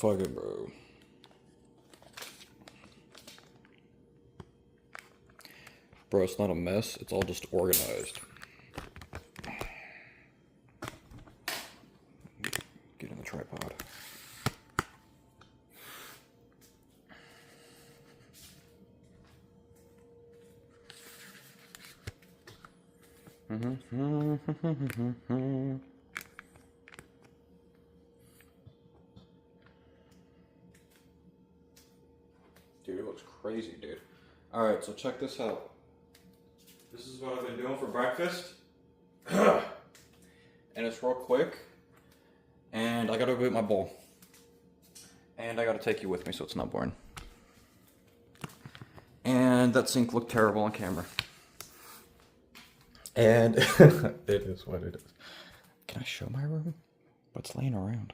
Fuck it, bro. Bro, it's not a mess. It's all just organized. Get in the tripod. Dude, it looks crazy, dude. Alright, so check this out. This is what I've been doing for breakfast. And it's real quick. And I gotta go get my bowl. And I gotta take you with me so it's not boring. And that sink looked terrible on camera. And it is what it is. Can I show my room? What's laying around?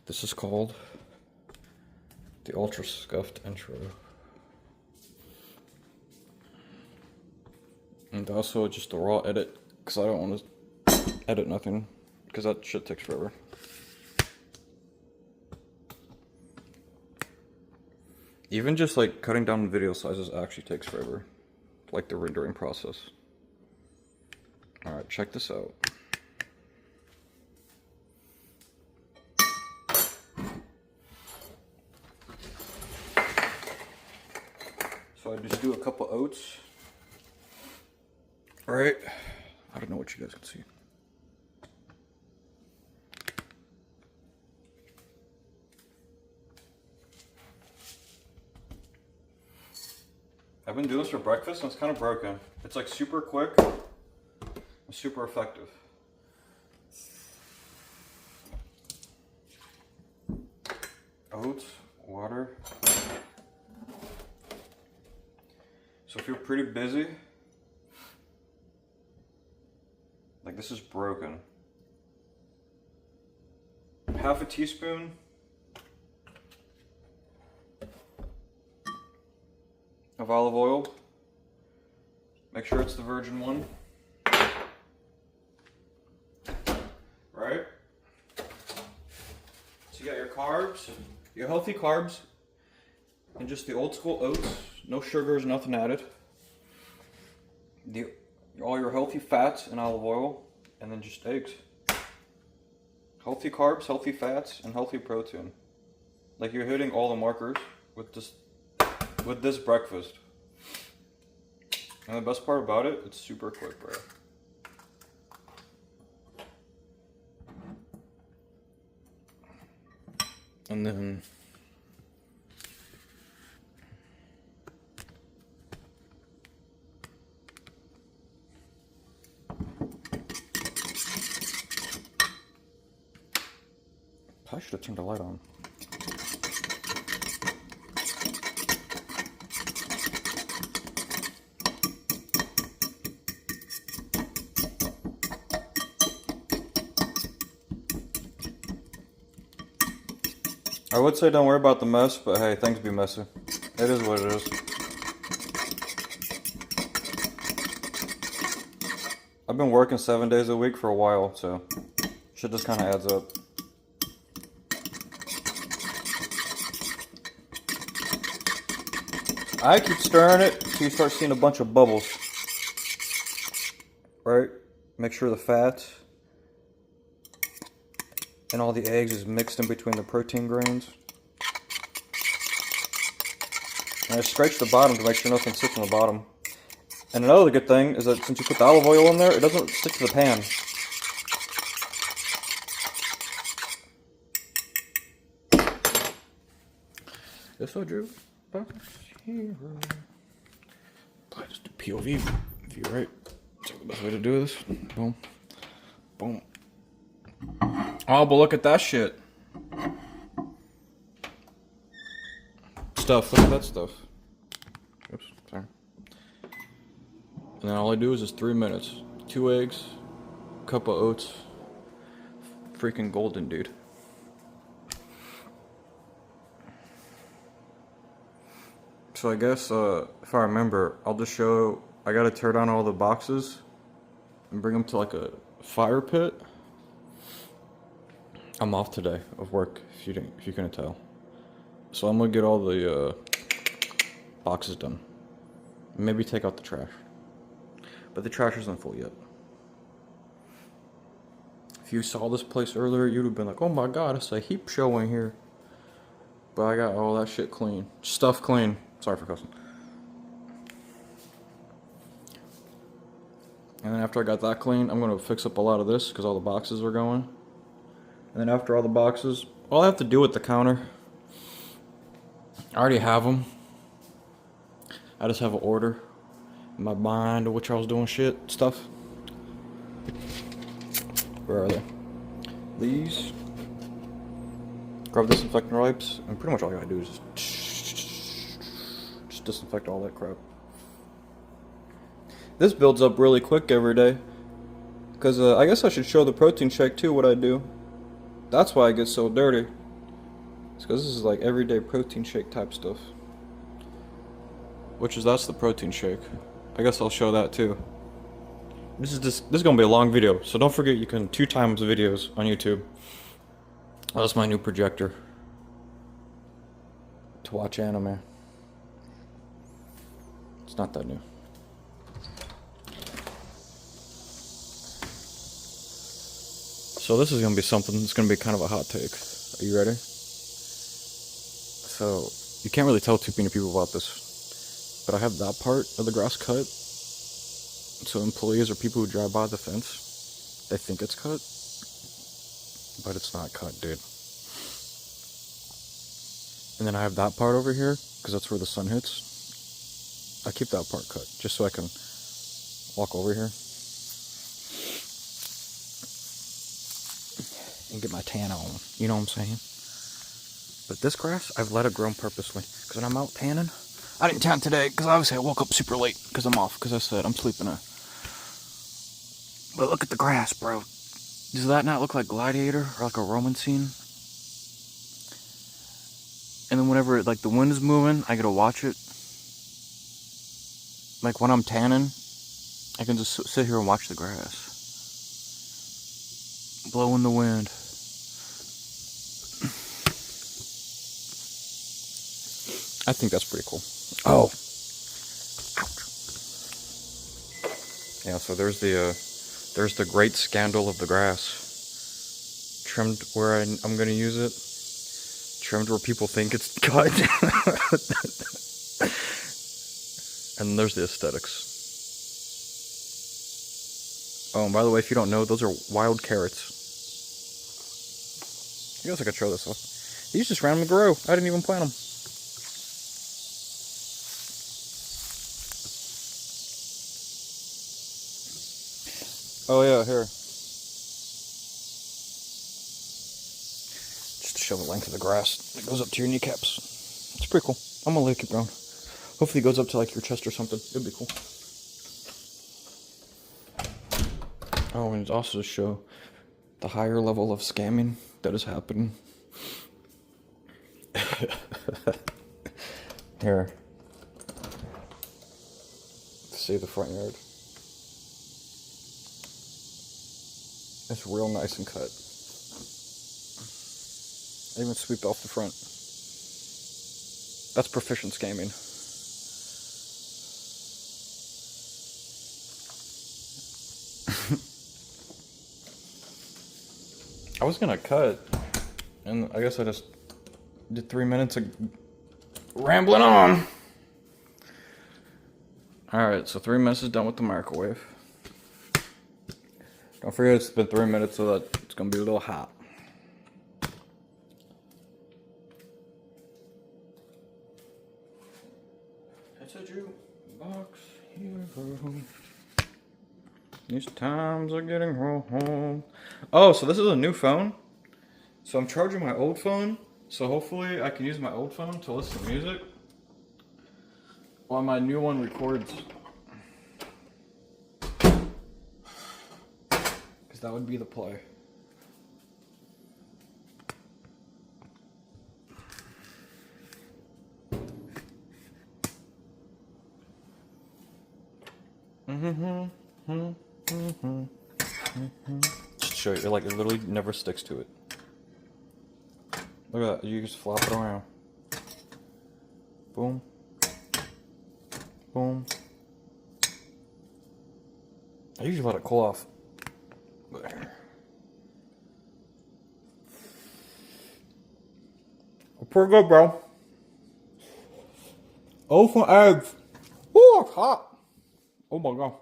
This is called the Ultra Scuffed Intro. And also just a raw edit, because I don't want to edit nothing, because that shit takes forever. Even just like cutting down video sizes actually takes forever, like the rendering process. Alright, check this out. So I just do a couple oats. Alright, I don't know what you guys can see. I've been doing this for breakfast and it's kind of broken. It's like super quick and super effective. Oats, water. So if you're pretty busy, like this is broken. Half a teaspoon of olive oil. Make sure it's the virgin one. Right? So you got your carbs, your healthy carbs, and just the old school oats. No sugars, nothing added. All your healthy fats and olive oil, and then just eggs. Healthy carbs, healthy fats, and healthy protein. Like you're hitting all the markers with this breakfast. And the best part about it, it's super quick, bro. And then I should have turned the light on. I would say don't worry about the mess, but hey, things be messy. It is what it is. I've been working 7 days a week for a while, so shit just kind of adds up. I keep stirring it until you start seeing a bunch of bubbles. Right? Make sure the fat and all the eggs is mixed in between the protein grains. And I scratch the bottom to make sure nothing sits on the bottom. And another good thing is that since you put the olive oil in there, it doesn't stick to the pan. This I drew back here. Probably just do POV view, right? That's the best way to do this. Boom. Boom. Oh, but look at that shit. Stuff, look at that stuff. Oops, sorry. And then all I do is just 3 minutes. 2 eggs, cup of oats. Freaking golden, dude. So I guess if I remember, I'll just show. I gotta tear down all the boxes and bring them to like a fire pit. I'm off today of work, if you couldn't tell. So I'm gonna get all the boxes done. Maybe take out the trash. But the trash isn't full yet. If you saw this place earlier, you'd have been like, oh my god, it's a heap show in here. But I got all that shit clean. Stuff clean. Sorry for cussing. And then after I got that clean, I'm gonna fix up a lot of this because all the boxes are going. And then after all the boxes, all I have to do with the counter, I already have them. I just have an order in my mind of which I was doing stuff. Where are they? These. Grab disinfectant wipes, and pretty much all you gotta do is just disinfect all that crap. This builds up really quick every day. Because I guess I should show the protein shake too, what I do. That's why I get so dirty. It's because this is like everyday protein shake type stuff. That's the protein shake. I guess I'll show that too. This is gonna be a long video, so don't forget you can 2 times videos on YouTube. Oh, that's my new projector to watch anime. It's not that new. So this is gonna be something that's gonna be kind of a hot take. Are you ready? So you can't really tell too many people about this, but I have that part of the grass cut. So employees or people who drive by the fence, they think it's cut, but it's not cut, dude. And then I have that part over here, because that's where the sun hits. I keep that part cut, just so I can walk over here and get my tan on, you know what I'm saying? But this grass, I've let it grow purposely, because when I'm out tanning, I didn't tan today, because obviously I woke up super late, because I'm off, because I said I'm sleeping in. But look at the grass, bro. Does that not look like Gladiator, or like a Roman scene? And then whenever, like, the wind is moving, I get to watch it. Like, when I'm tanning, I can just sit here and watch the grass. Blow in the wind. I think that's pretty cool. Oh! Ouch. Yeah, so there's the great scandal of the grass. Trimmed where I'm gonna use it. Trimmed where people think it's cut. And there's the aesthetics. Oh, and by the way, if you don't know, those are wild carrots. I guess I could show this off. These just randomly grow. I didn't even plant them. Oh yeah, here. Just to show the length of the grass. It goes up to your kneecaps. It's pretty cool. I'm gonna let it keep growing. Hopefully it goes up to like your chest or something. It'd be cool. Oh, and it's also to show the higher level of scamming that is happening. Here. See the front yard. It's real nice and cut. I even sweeped off the front. That's proficient scamming. I was gonna cut, and I guess I just did 3 minutes of rambling on. Alright, so 3 minutes is done with the microwave. Don't forget it's been 3 minutes, so that it's gonna be a little hot. It's a jukebox hero. These times are getting home. Oh, so this is a new phone. So I'm charging my old phone. So hopefully I can use my old phone to listen to music while my new one records. Because that would be the play. Just show you, like, it literally never sticks to it. Look at that, you just flop it around. Boom. Boom. I usually let it cool off. There. Pretty good, bro. Open eggs. Ooh, it's hot. Oh my god.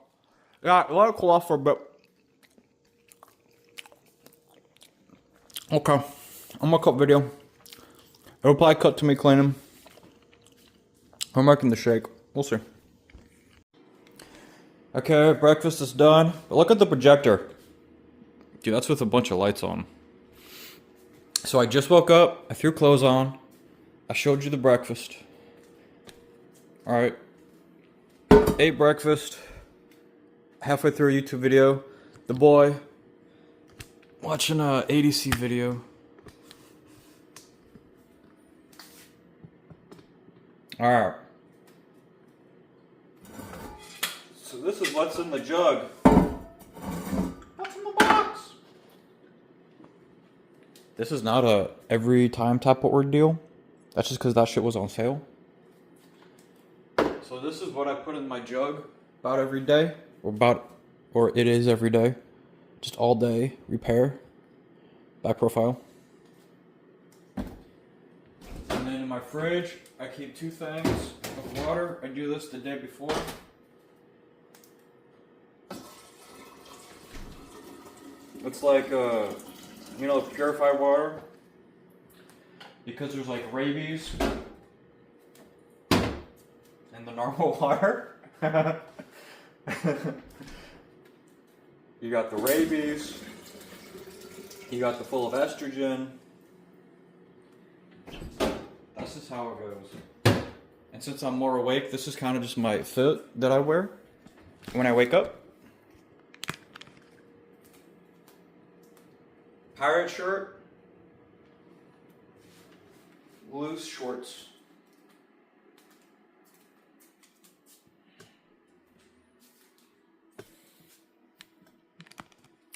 Yeah, let it cool off for a bit. Okay. I'm gonna cut video. It'll probably cut to me cleaning. I'm making the shake. We'll see. Okay, breakfast is done. But look at the projector. Dude, that's with a bunch of lights on. So I just woke up. I threw clothes on. I showed you the breakfast. Alright. Ate breakfast. Halfway through a YouTube video. The boy. Watching a ADC video. Alright. So this is what's in the jug. What's in the box? This is not a every time tap what deal. That's just because that shit was on sale. So this is what I put in my jug about every day. Or it is every day. Just all day repair. Back profile. And then in my fridge, I keep 2 things of water. I do this the day before. It's like, you know, purified water. Because there's like rabies in the normal water. You got the rabies. You got the full of estrogen. This is how it goes. And since I'm more awake, this is kind of just my fit that I wear when I wake up. Pirate shirt. Loose shorts.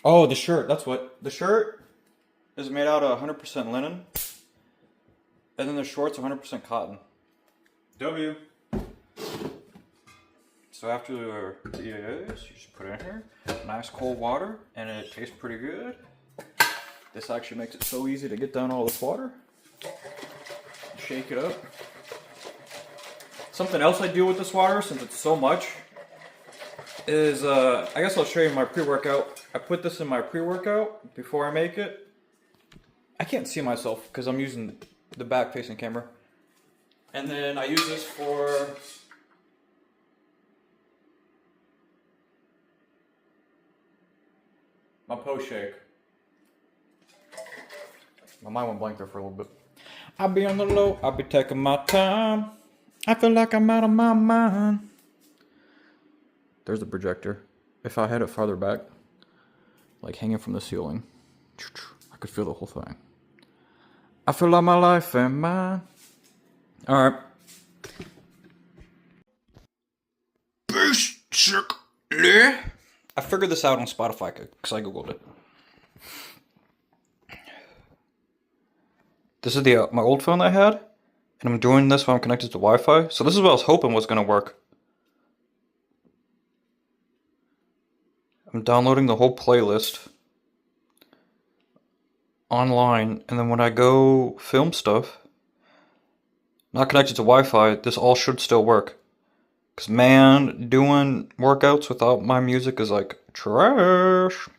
Oh, the shirt. That's what. The shirt is made out of 100% linen. And then the shorts are 100% cotton. W. So after the dayyy's, you just put it in here. Nice cold water. And it tastes pretty good. This actually makes it so easy to get down all this water. Shake it up. Something else I do with this water, since it's so much, is I guess I'll show you my pre-workout. I put this in my pre-workout before I make it. I can't see myself because I'm using the back-facing camera. And then I use this for my post shake. My mind went blank there for a little bit. I'll be on the low, I'll be taking my time. I feel like I'm out of my mind. There's the projector. If I had it farther back, like hanging from the ceiling, I could feel the whole thing. I feel like my life ain't mine. Alright. Basically, I figured this out on Spotify because I googled it. This is the my old phone that I had, and I'm doing this while I'm connected to Wi-Fi. So this is what I was hoping was going to work. I'm downloading the whole playlist online, and then when I go film stuff, not connected to Wi-Fi, this all should still work. Because man, doing workouts without my music is like trash.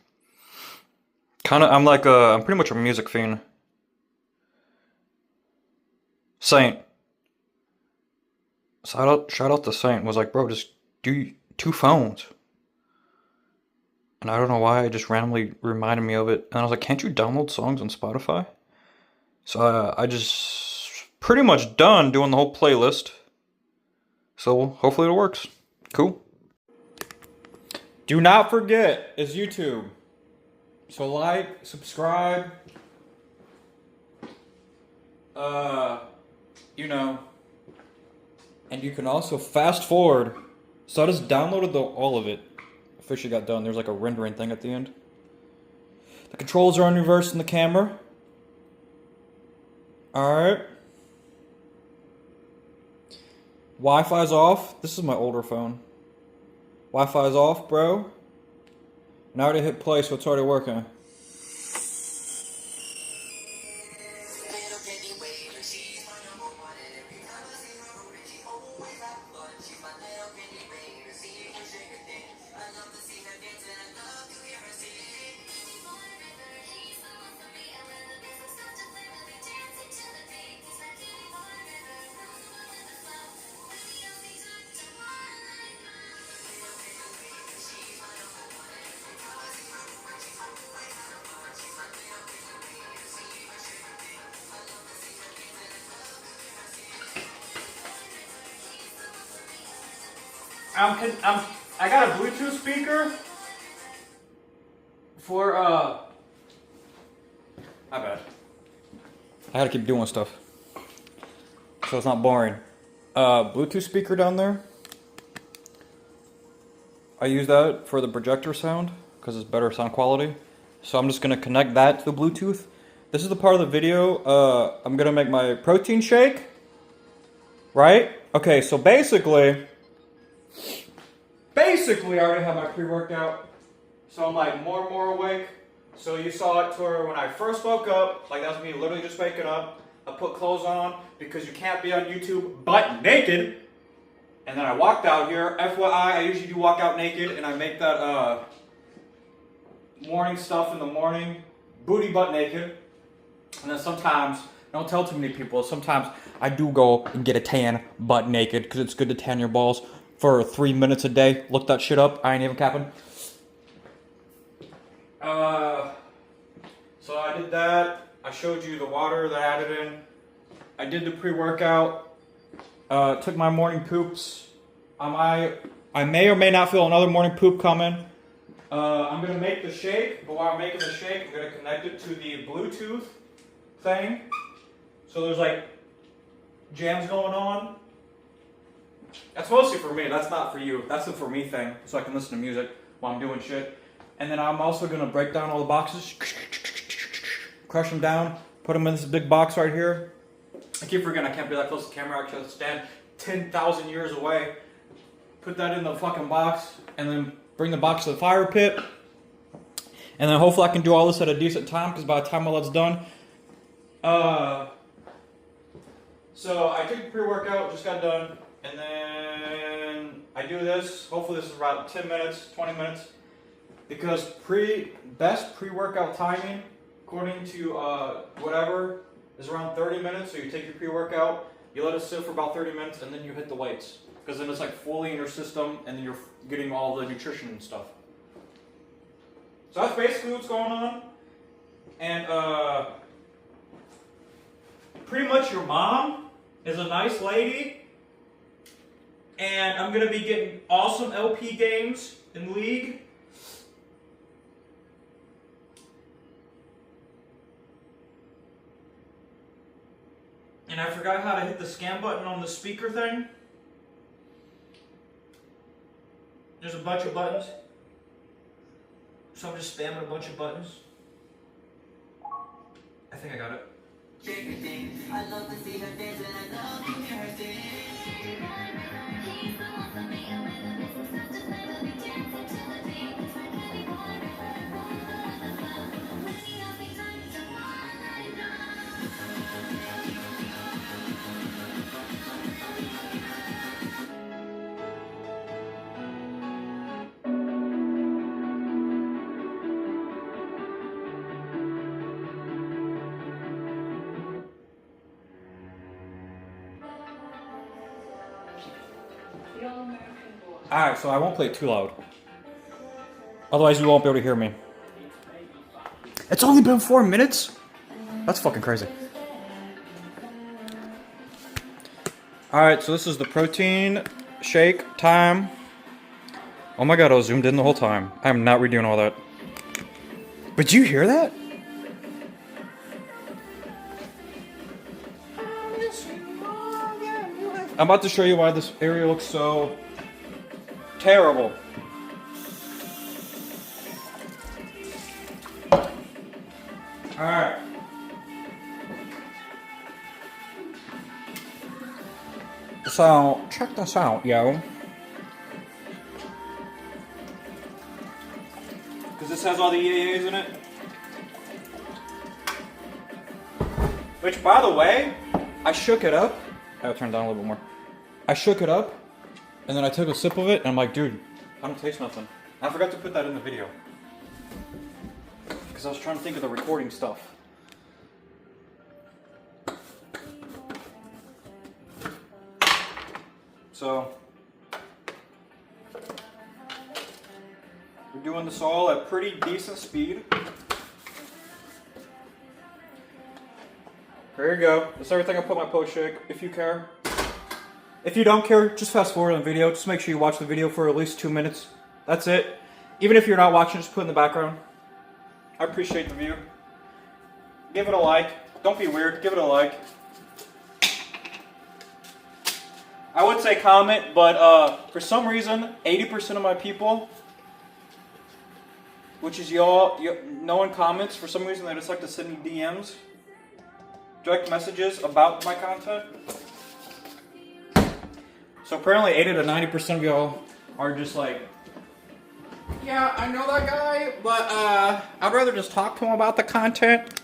I'm pretty much a music fiend. Saint. Shout out to Saint. Was like, bro, just do 2 phones. And I don't know why, it just randomly reminded me of it. And I was like, can't you download songs on Spotify? So I just pretty much done doing the whole playlist. So hopefully it works. Cool. Do not forget, it's YouTube. So like, subscribe. You know. And you can also fast forward So I just downloaded all of it. Officially got done. There's like a rendering thing at the end. The controls are in reverse in the camera. Alright. Wi-Fi's off. This is my older phone. Wi-Fi's off, bro. Now I already hit play, so it's already working. I got a Bluetooth speaker for my bad. I gotta keep doing stuff so it's not boring. Bluetooth speaker down there. I use that for the projector sound because it's better sound quality. So I'm just gonna connect that to the Bluetooth. This is the part of the video. I'm gonna make my protein shake. Right? Okay, so basically I already have my pre-workout, so I'm like more and more awake. So you saw it to her when I first woke up, like that was me literally just waking up. I put clothes on because you can't be on YouTube butt naked. And then I walked out here. FYI, I usually do walk out naked, and I make that morning stuff in the morning, booty butt naked. And then sometimes, don't tell too many people, sometimes I do go and get a tan butt naked because it's good to tan your balls for 3 minutes a day. Look that shit up. I ain't even capping. So I did that. I showed you the water that I added in. I did the pre-workout. Took my morning poops. I may or may not feel another morning poop coming. I'm gonna make the shake, but while I'm making the shake, I'm gonna connect it to the Bluetooth thing. So there's like jams going on. That's mostly for me, that's not for you. That's the for me thing, so I can listen to music while I'm doing shit. And then I'm also gonna break down all the boxes, crush them down, put them in this big box right here. I keep forgetting I can't be that close to the camera, I actually have to stand 10,000 years away. Put that in the fucking box, and then bring the box to the fire pit. And then hopefully I can do all this at a decent time, because by the time all that's done, so I took the pre-workout, just got done. And then I do this. Hopefully this is about 10 minutes, 20 minutes. Because best pre-workout timing, according to whatever, is around 30 minutes. So you take your pre-workout, you let it sit for about 30 minutes, and then you hit the weights. Because then it's like fully in your system, and then you're getting all the nutrition and stuff. So that's basically what's going on. And pretty much your mom is a nice lady. And I'm going to be getting awesome LP games in League. And I forgot how to hit the scan button on the speaker thing. There's a bunch of buttons. So I'm just spamming a bunch of buttons. I think I got it. I love to see her dance and I love to hear her sing. Alright, so I won't play it too loud. Otherwise you won't be able to hear me. It's only been 4 minutes? That's fucking crazy. Alright, so this is the protein shake time. Oh my god, I was zoomed in the whole time. I am not redoing all that. But do you hear that? I'm about to show you why this area looks so Terrible. Alright. So, check this out, yo. Because this has all the dayyy's in it. Which, by the way, I shook it up. I'll turn it down a little bit more. I shook it up, and then I took a sip of it, and I'm like, dude, I don't taste nothing. I forgot to put that in the video. Because I was trying to think of the recording stuff. So, we're doing this all at pretty decent speed. There you go. That's everything I put in my post shake, if you care. If you don't care, just fast forward on the video. Just make sure you watch the video for at least 2 minutes. That's it. Even if you're not watching, just put it in the background. I appreciate the view. Give it a like. Don't be weird. Give it a like. I would say comment, but for some reason, 80% of my people, which is y'all, no one comments. For some reason, they just like to send me DMs, direct messages about my content. So apparently 80 to 90% of y'all are just like, yeah, I know that guy, but I'd rather just talk to him about the content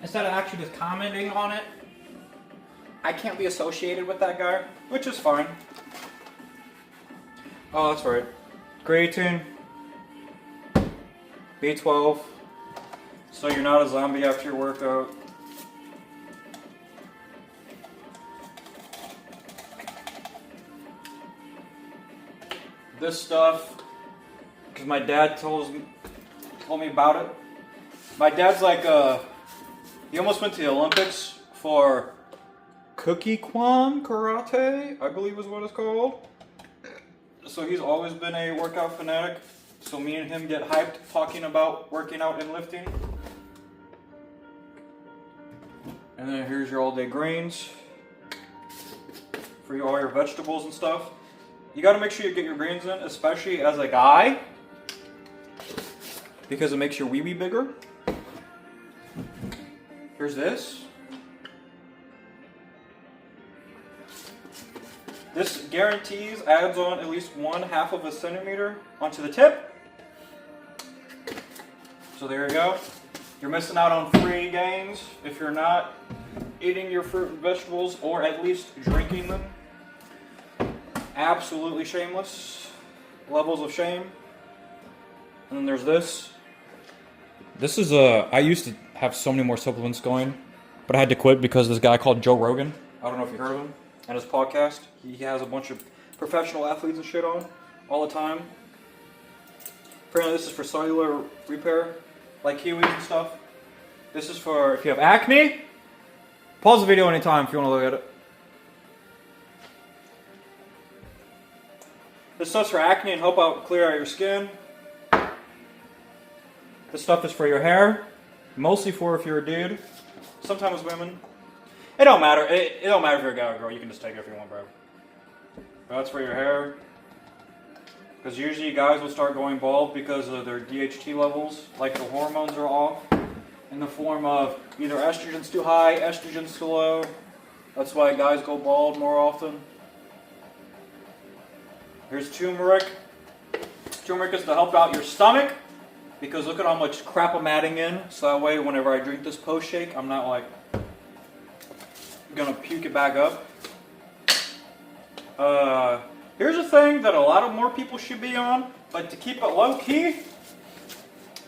instead of actually just commenting on it. I can't be associated with that guy, which is fine. Oh, that's right. Creatine, B12, so you're not a zombie after your workout. This stuff, because my dad told me about it. My dad's like, he almost went to the Olympics for Kukikwan Karate, I believe is what it's called. So he's always been a workout fanatic. So me and him get hyped talking about working out and lifting. And then here's your all-day grains for all your vegetables and stuff. You got to make sure you get your greens in, especially as a guy, because it makes your wee-wee bigger. Here's this. This guarantees adds on at least 1/2 of a centimeter onto the tip. So there you go. You're missing out on free gains if you're not eating your fruit and vegetables, or at least drinking them. Absolutely shameless. Levels of shame. And then there's this. This is I used to have so many more supplements going, but I had to quit because this guy called Joe Rogan, I don't know if you heard of him, and his podcast, he has a bunch of professional athletes and shit on all the time. Apparently this is for cellular repair, like kiwis and stuff. This is for if you have acne. Pause the video anytime if you want to look at it. This stuff's for acne and help out clear out your skin. This stuff is for your hair, mostly for if you're a dude. Sometimes women. It don't matter. It don't matter if you're a guy or a girl. You can just take it if you want, bro. But that's for your hair. Because usually guys will start going bald because of their DHT levels, like the hormones are off, in the form of either estrogen's too high, estrogen's too low. That's why guys go bald more often. Here's turmeric. Turmeric is to help out your stomach, because look at how much crap I'm adding in. So that way, whenever I drink this post shake, I'm not like gonna puke it back up. Here's a thing that a lot of more people should be on, but to keep it low key,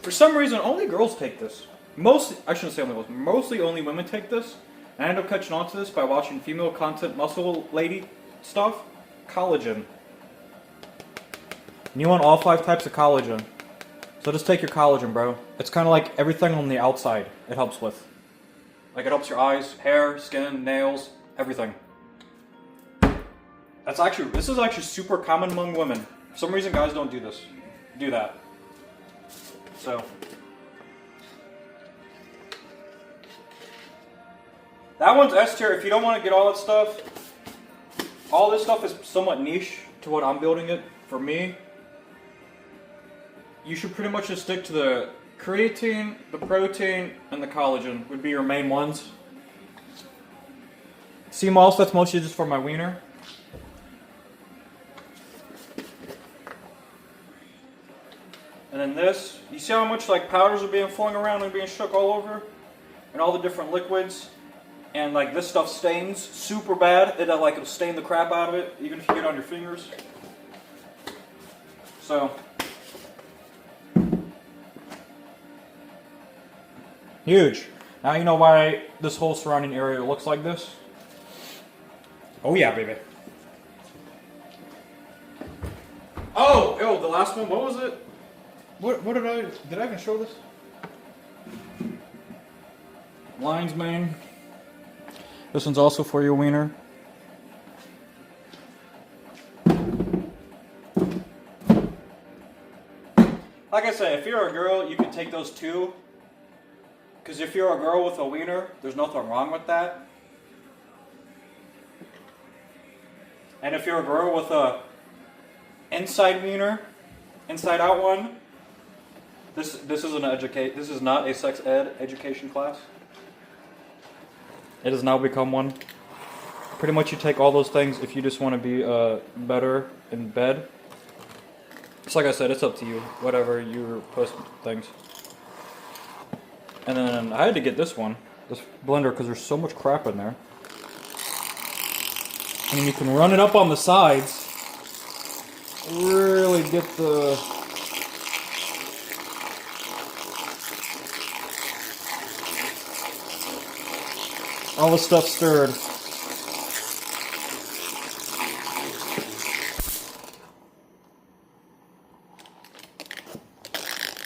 for some reason, only girls take this. I shouldn't say only girls. Mostly only women take this. And I ended up catching on to this by watching female content, muscle lady stuff. Collagen. And you want all 5 types of collagen. So just take your collagen, bro. It's kind of like everything on the outside it helps with. Like it helps your eyes, hair, skin, nails, everything. This is actually super common among women. For some reason guys don't do that. So. That one's S tier. If you don't want to get all that stuff, all this stuff is somewhat niche to what I'm building it. For me, you should pretty much just stick to the creatine, the protein, and the collagen would be your main ones. Sea moss, that's mostly just for my wiener. And then this, you see how much like powders are being flung around and being shook all over? And all the different liquids. And like this stuff stains super bad. It'll stain the crap out of it, even if you get it on your fingers. So huge. Now you know why this whole surrounding area looks like this? Oh yeah, baby. Oh, the last one, what was it? What did I even show this? Lion's mane. This one's also for your wiener. Like I said, if you're a girl, you can take those too. Because if you're a girl with a wiener, there's nothing wrong with that. And if you're a girl with a inside wiener, inside out one, this is not a sex ed education class. It has now become one. Pretty much you take all those things if you just want to be better in bed. It's like I said, it's up to you. Whatever your post things. And then I had to get this one, this blender, because there's so much crap in there. And you can run it up on the sides. Really get the... all the stuff stirred.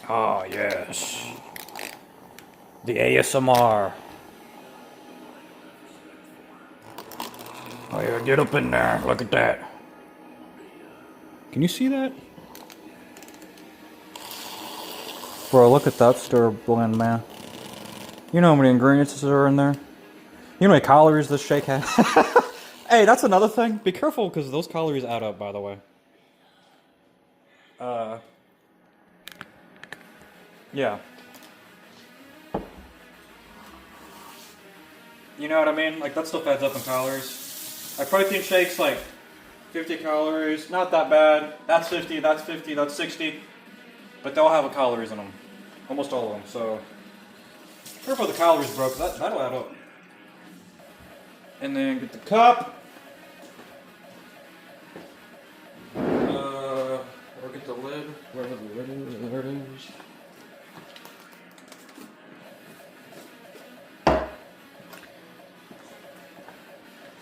Ah, yes. The ASMR. Oh yeah, get up in there. Look at that. Can you see that? Bro, look at that stir blend, man. You know how many ingredients are in there? You know how many calories this shake has? Hey, that's another thing. Be careful, because those calories add up, by the way. Yeah. You know what I mean? Like, that stuff adds up in calories. Like, protein shakes, like, 50 calories. Not that bad. That's 50, that's 50, that's 60. But they'll have calories in them. Almost all of them, so... careful with the calories, bro, because that'll add up. And then get the cup. Or get the lid. Wherever the lid is, there it is.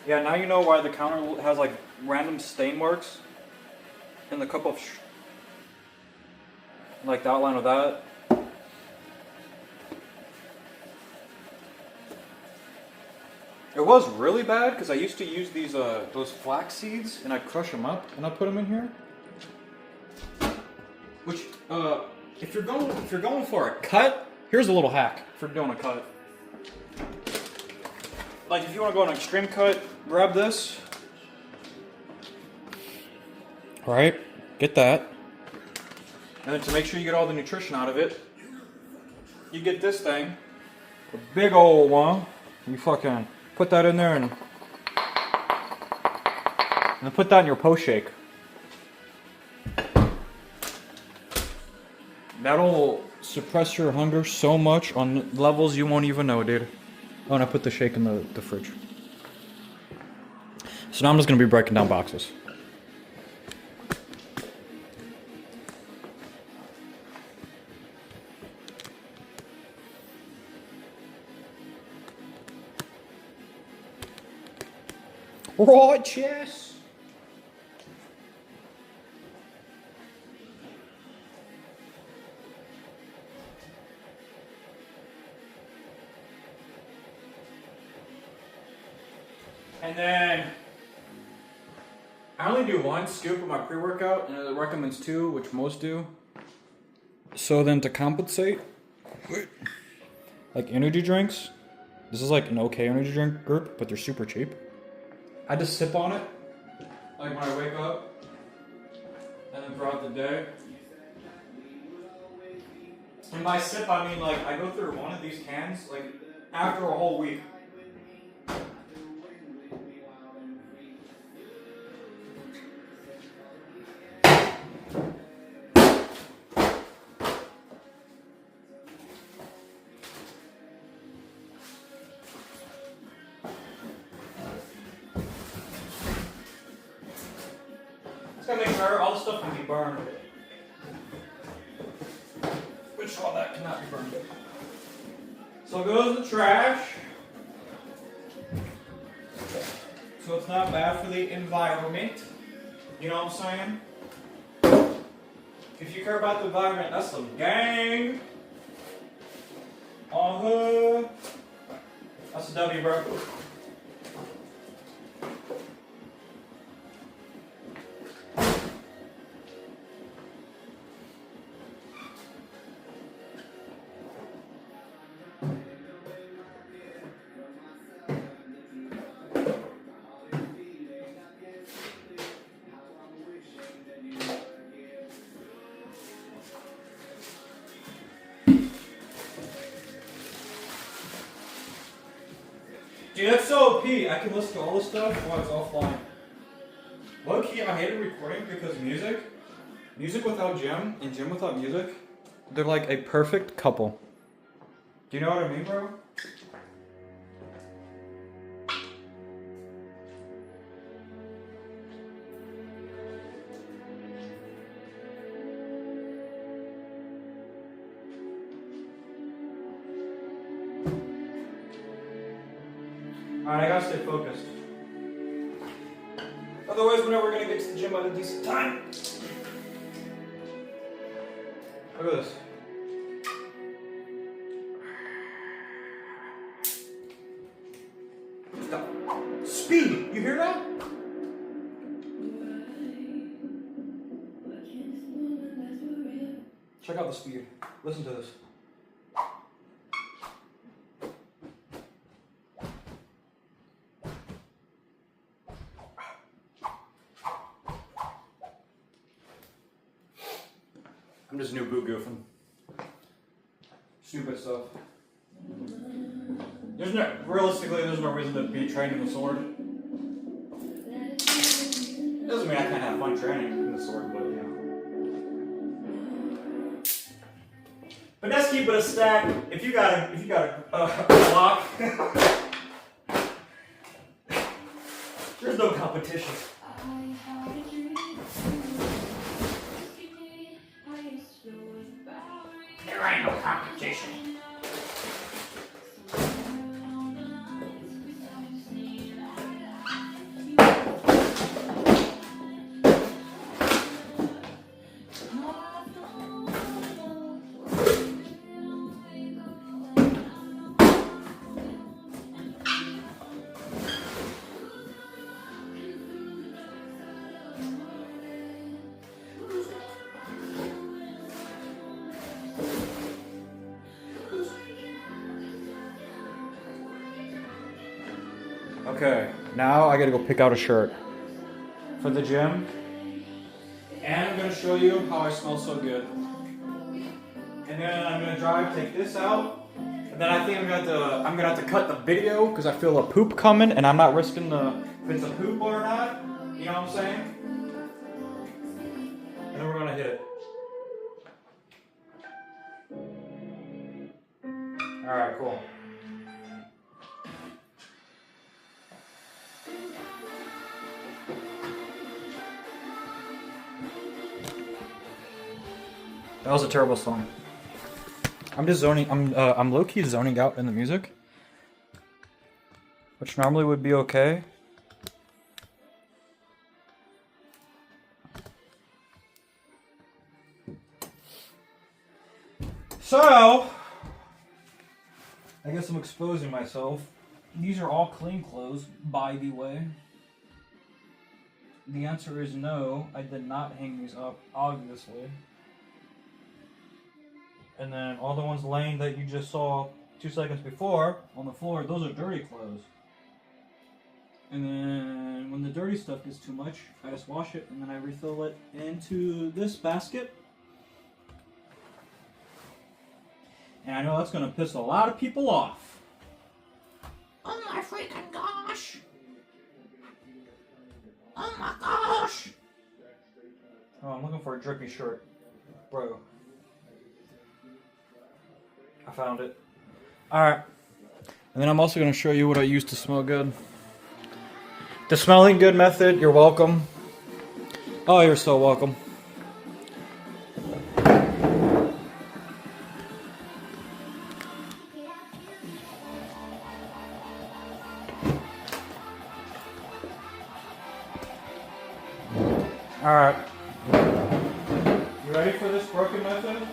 Yeah, now you know why the counter has like random stain marks in the cup of like the outline of that. It was really bad because I used to use these those flax seeds and I'd crush them up and I'd put them in here. Which if you're going for a cut, here's a little hack for doing a cut. Like if you want to go on an extreme cut, grab this. Alright, get that. And then to make sure you get all the nutrition out of it, you get this thing, a big old one. You fucking put that in there and then put that in your post shake. That'll suppress your hunger so much on levels you won't even know, dude. Oh, and I put the shake in the fridge. So now I'm just going to be breaking down boxes. Right, chess. And then I only do one scoop of my pre-workout, and it recommends two, which most do. So then to compensate, like energy drinks, this is like an okay energy drink group, but they're super cheap. I just sip on it, Like when I wake up, and then throughout the day. And by sip, I mean like I go through one of these cans like after a whole week. Just gotta make sure all the stuff can be burned. Which all that cannot be burned. So it goes in the trash. So it's not bad for the environment. You know what I'm saying? If you care about the environment, that's the gang. That's a W, bro. Dude, that's so OP. I can listen to all this stuff while it's offline. Low key, I hated recording because music without gym and gym without music, they're like a perfect couple. Do you know what I mean, bro? Alright, I gotta stay focused. Otherwise, we're never gonna get to the gym at a decent time. Look at this. Stop. Speed! You hear that? Check out the speed. Listen to this. I'm just new boot goofing. Stupid stuff. Realistically, there's no reason to be training the sword. Doesn't mean I can't have fun training the sword, but you know. But let's keep it a stack. If you got a block, there's no competition. There ain't no competition. Okay, now I gotta go pick out a shirt for the gym, and I'm gonna show you how I smell so good. And then I'm gonna drive, take this out, and then I think I'm gonna have to cut the video because I feel a poop coming, and I'm not risking if it's a poop or not. You know what I'm saying? And then we're gonna hit it. All right, cool. That was a terrible song. I'm just zoning. I'm low-key zoning out in the music, which normally would be okay. So, I guess I'm exposing myself. These are all clean clothes, by the way. The answer is no. I did not hang these up, obviously. And then all the ones laying that you just saw 2 seconds before on the floor, those are dirty clothes. And then when the dirty stuff gets too much, I just wash it and then I refill it into this basket. And I know that's going to piss a lot of people off. Oh my freaking gosh! Oh my gosh! Oh, I'm looking for a drippy shirt. Bro. I found it. Alright. And then I'm also going to show you what I use to smell good. The smelling good method, you're welcome. Oh, you're so welcome. Alright. You ready for this broken method?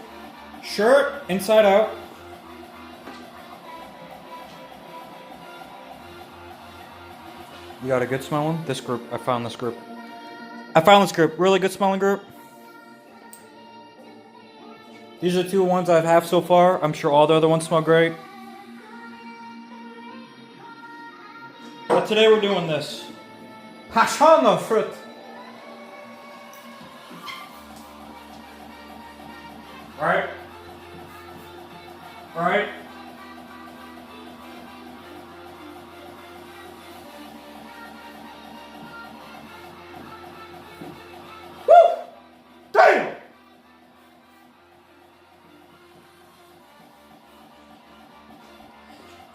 Shirt, inside out. You got a good smelling? This group. I found this group. Really good smelling group. These are the two ones I have so far. I'm sure all the other ones smell great. But today we're doing this. Passion fruit. Alright? Alright? Damn!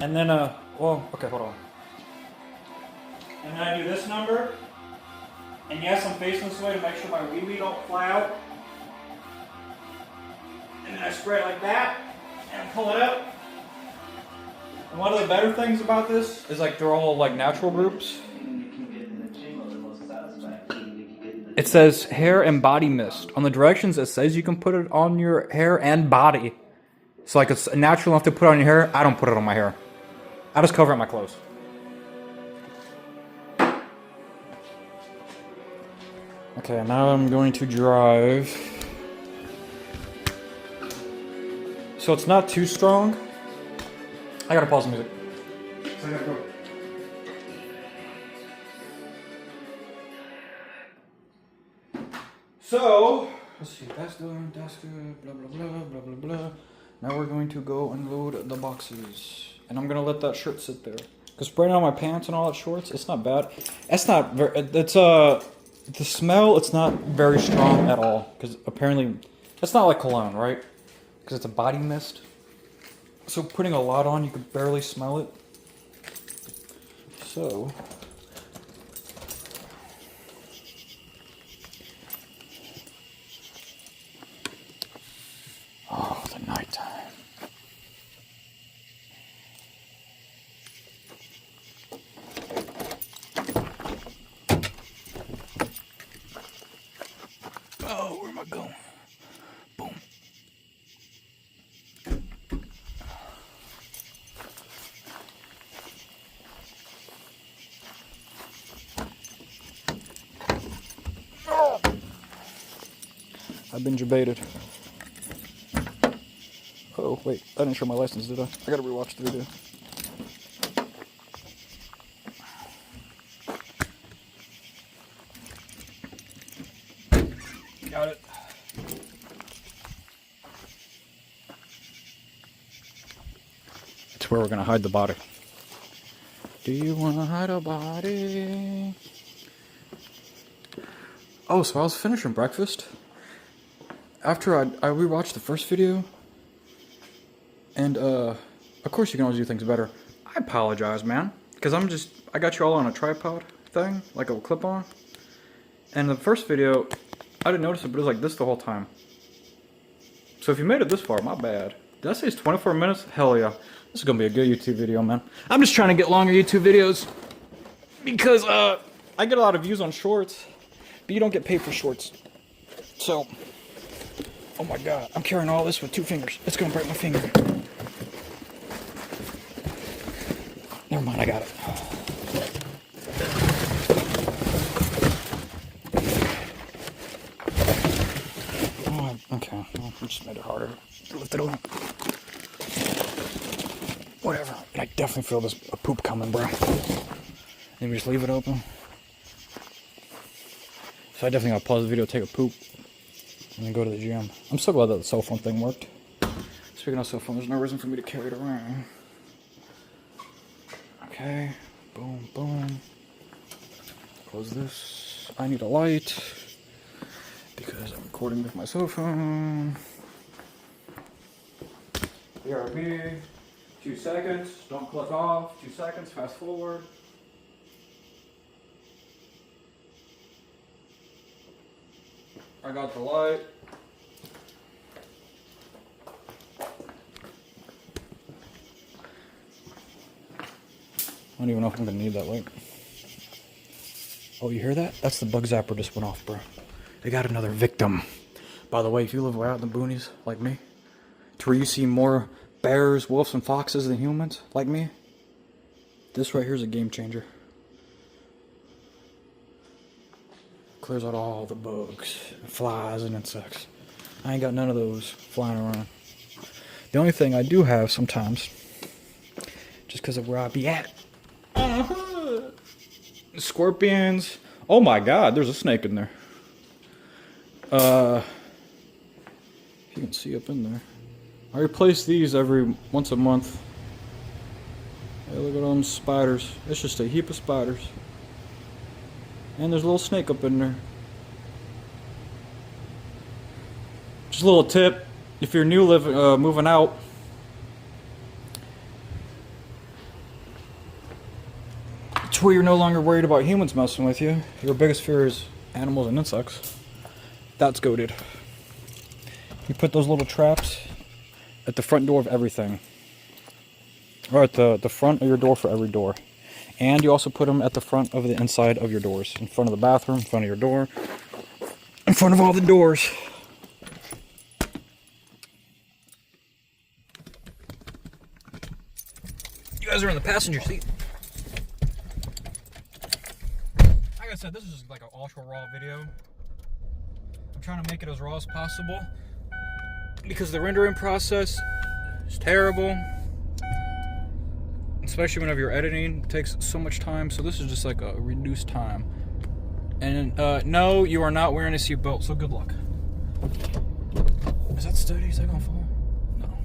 And then, well, okay, hold on. And then I do this number. And yes, I'm facing this way to make sure my wee-wee don't fly out. And then I spray it like that. And pull it out. And one of the better things about this is like they're all like natural groups. It says hair and body mist. On the directions it says you can put it on your hair and body. So like it's natural enough to put on your hair. I don't put it on my hair. I just cover it in my clothes. Okay, now I'm going to drive. So it's not too strong. I gotta pause the music. So I gotta go. So, let's see, that's good, blah, blah, blah, blah, blah, blah. Now we're going to go unload the boxes. And I'm gonna let that shirt sit there. Because spraying on my pants and all that shorts, it's not bad. It's not very, the smell, it's not very strong at all. Because apparently, it's not like cologne, right? Because it's a body mist. So putting a lot on, you can barely smell it. So... oh, the nighttime. Oh, where am I going? Boom. Oh. I've been debated. Oh, wait, I didn't show my license, did I? I gotta rewatch the video. Got it. It's where we're gonna hide the body. Do you wanna hide a body? Oh, so I was finishing breakfast. After I rewatched the first video. And, of course you can always do things better. I apologize, man. Because I got you all on a tripod thing, like a clip-on. And the first video, I didn't notice it, but it was like this the whole time. So if you made it this far, my bad. Did I say it's 24 minutes? Hell yeah. This is gonna be a good YouTube video, man. I'm just trying to get longer YouTube videos. Because, I get a lot of views on shorts. But you don't get paid for shorts. So, oh my god, I'm carrying all this with 2 fingers. It's gonna break my finger. Never mind, I got it. Oh, okay, well, I just made it harder to lift it up. Whatever. I definitely feel this poop coming, bro. Maybe just leave it open. So I definitely gotta pause the video, take a poop, and then go to the gym. I'm so glad that the cell phone thing worked. Speaking of cell phone, there's no reason for me to carry it around. Okay, boom, boom. Close this. I need a light because I'm recording with my cell phone. BRB, 2 seconds, don't click off, 2 seconds, fast forward. I got the light. I don't even know if I'm gonna need that light. Oh, you hear that? That's the bug zapper just went off, bro. They got another victim. By the way, if you live way out in the boonies, like me, to where you see more bears, wolves, and foxes than humans, like me, this right here is a game changer. Clears out all the bugs, flies, and insects. I ain't got none of those flying around. The only thing I do have sometimes, just because of where I be at, scorpions. Oh my god, there's a snake in there. You can see up in there. I replace these once a month. Hey, look at all them spiders. It's just a heap of spiders. And there's a little snake up in there. Just a little tip, if you're new moving out, to where you're no longer worried about humans messing with you, your biggest fear is animals and insects. That's goated. You put those little traps at the front door of everything. Or at the front of your door for every door. And you also put them at the front of the inside of your doors. In front of the bathroom, in front of your door, in front of all the doors. You guys are in the passenger seat. Like I said, this is just like an ultra raw video. I'm trying to make it as raw as possible because the rendering process is terrible. Especially whenever you're editing, it takes so much time. So this is just like a reduced time. And no, you are not wearing a seatbelt, so good luck. Is that steady? Is that gonna fall? No.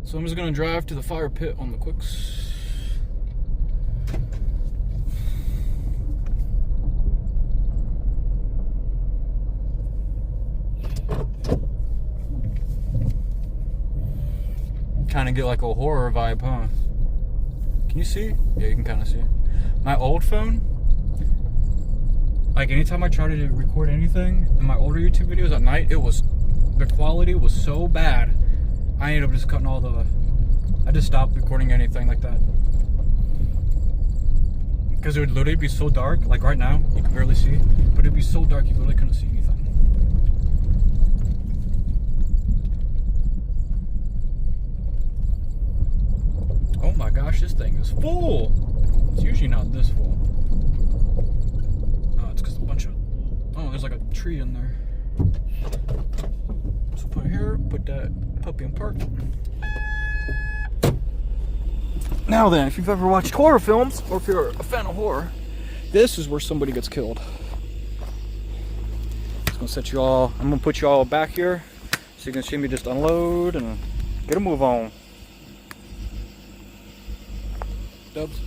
So I'm just gonna drive to the fire pit on the quicks. Kind of get like a horror vibe, huh? Can you see? Yeah, you can kind of see. My old phone, like anytime I try to record anything in my older YouTube videos at night, the quality was so bad. I ended up just cutting I just stopped recording anything like that. Because it would literally be so dark, like right now, you can barely see, but it'd be so dark you literally couldn't see anything. Oh my gosh, this thing is full. It's usually not this full. Oh, it's because there's like a tree in there. So put it here, put that puppy in park. Now then, if you've ever watched horror films, or if you're a fan of horror, this is where somebody gets killed. It's gonna set you all, I'm gonna put you all back here, so you can see me just unload and get a move on. Dubs.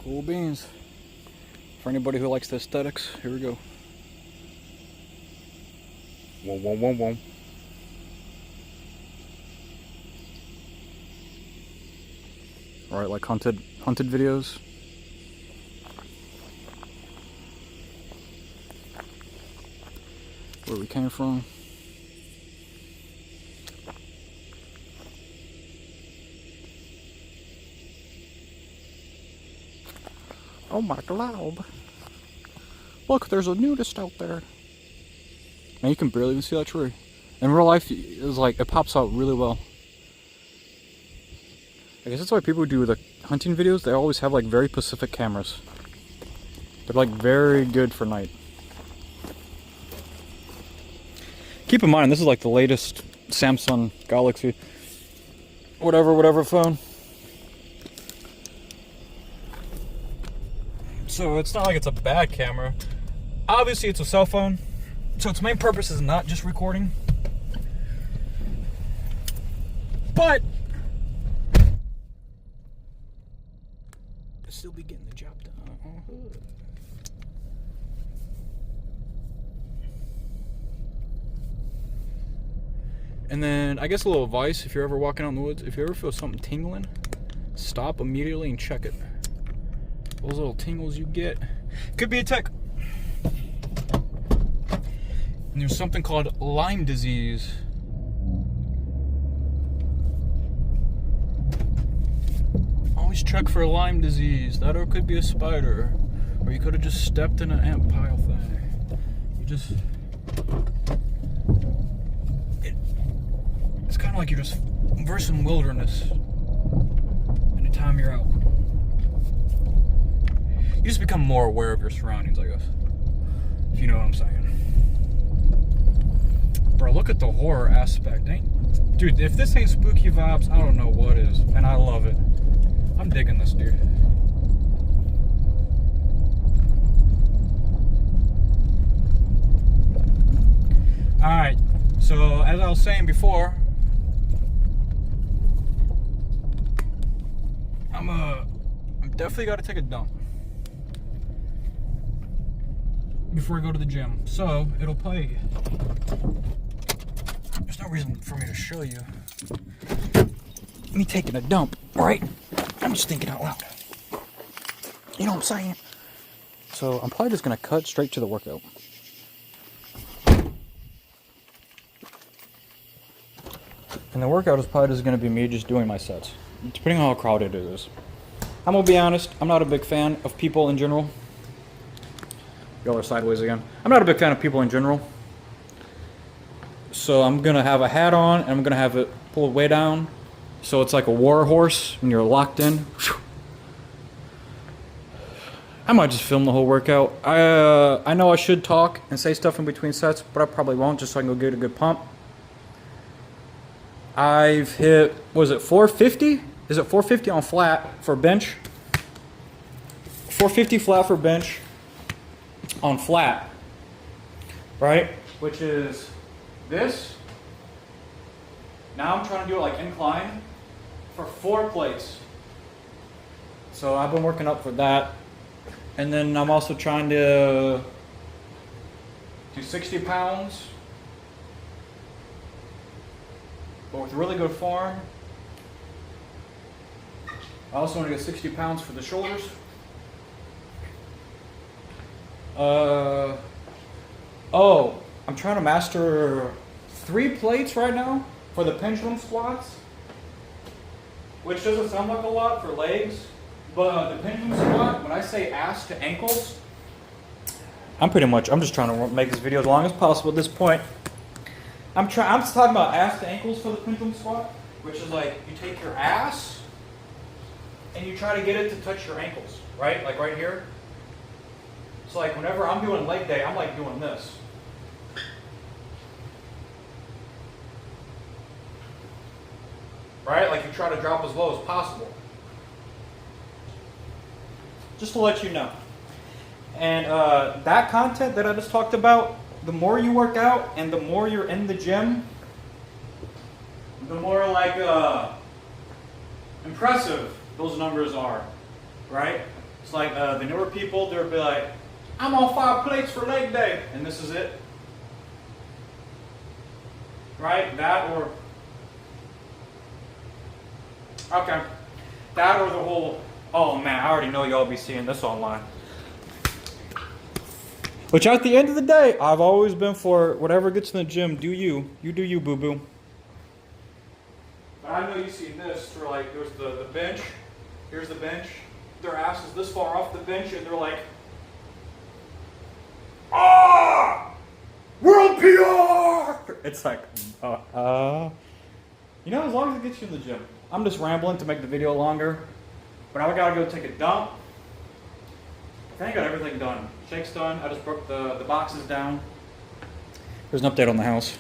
Cool beans. For anybody who likes the aesthetics, here we go. Whoa, whoa, whoa, whoa. Alright, like hunted videos. Where we came from. Oh my globe. Look, there's a nudist out there. And you can barely even see that tree. In real life, it's like, it pops out really well. I guess that's why people who do the hunting videos, they always have like very specific cameras. They're like very good for night. Keep in mind, this is like the latest Samsung Galaxy, whatever phone. So it's not like it's a bad camera. Obviously it's a cell phone, so its main purpose is not just recording. But it'll still be getting the job done. And then I guess a little advice, if you're ever walking out in the woods, if you ever feel something tingling, stop immediately and check it. Those little tingles you get could be a tick. And there's something called Lyme disease. Always check for Lyme disease. That or could be a spider. Or you could have just stepped in an ant pile thing. You just... It's kind of like you're just versing wilderness anytime you're out. You just become more aware of your surroundings, I guess. If you know what I'm saying. Bro, look at the horror aspect. Dude, if this ain't spooky vibes, I don't know what is. And I love it. I'm digging this, dude. Alright, so as I was saying before, I'm definitely gotta take a dump before I go to the gym. So it'll play. There's no reason for me to show you me taking a dump, right? I'm just thinking out loud. You know what I'm saying? So I'm probably just gonna cut straight to the workout. And the workout is probably just gonna be me just doing my sets, depending on how crowded it is. I'm gonna be honest, I'm not a big fan of people in general. Y'all are sideways again. I'm not a big fan of people in general. So I'm gonna have a hat on and I'm gonna have it pulled way down. So it's like a war horse when you're locked in. I might just film the whole workout. I know I should talk and say stuff in between sets, but I probably won't, just so I can go get a good pump. I've hit, was it 450? Is it 450 on flat for bench? 450 flat for bench on flat, right? Which is this. Now I'm trying to do it like incline for 4 plates. So I've been working up for that. And then I'm also trying to do 60 pounds, but with really good form. I also want to get 60 pounds for the shoulders. Oh, I'm trying to master 3 plates right now for the pendulum squats, which doesn't sound like a lot for legs, but the pendulum squat, when I say ass to ankles, I'm just trying to make this video as long as possible at this point. I'm just talking about ass to ankles for the pendulum squat, which is like you take your ass and you try to get it to touch your ankles, right? Like right here. So like whenever I'm doing leg day, I'm like doing this. Right? Like you try to drop as low as possible. Just to let you know. And that content that I just talked about, the more you work out and the more you're in the gym, the more like impressive those numbers are, right? It's like the newer people, they'll be like, I'm on 5 plates for leg day, and this is it. Right? That or... Okay. That or the whole... Oh man, I already know y'all be seeing this online. Which at the end of the day, I've always been for whatever gets in the gym, do you. You do you, boo-boo. But I know you've seen this, where like, there's the bench. Here's the bench. Their ass is this far off the bench, and they're like, ah! World PR! It's like, you know, as long as it gets you in the gym. I'm just rambling to make the video longer, but I gotta go take a dump. I think I got everything done. Shake's done. I just broke the boxes down. There's an update on the house.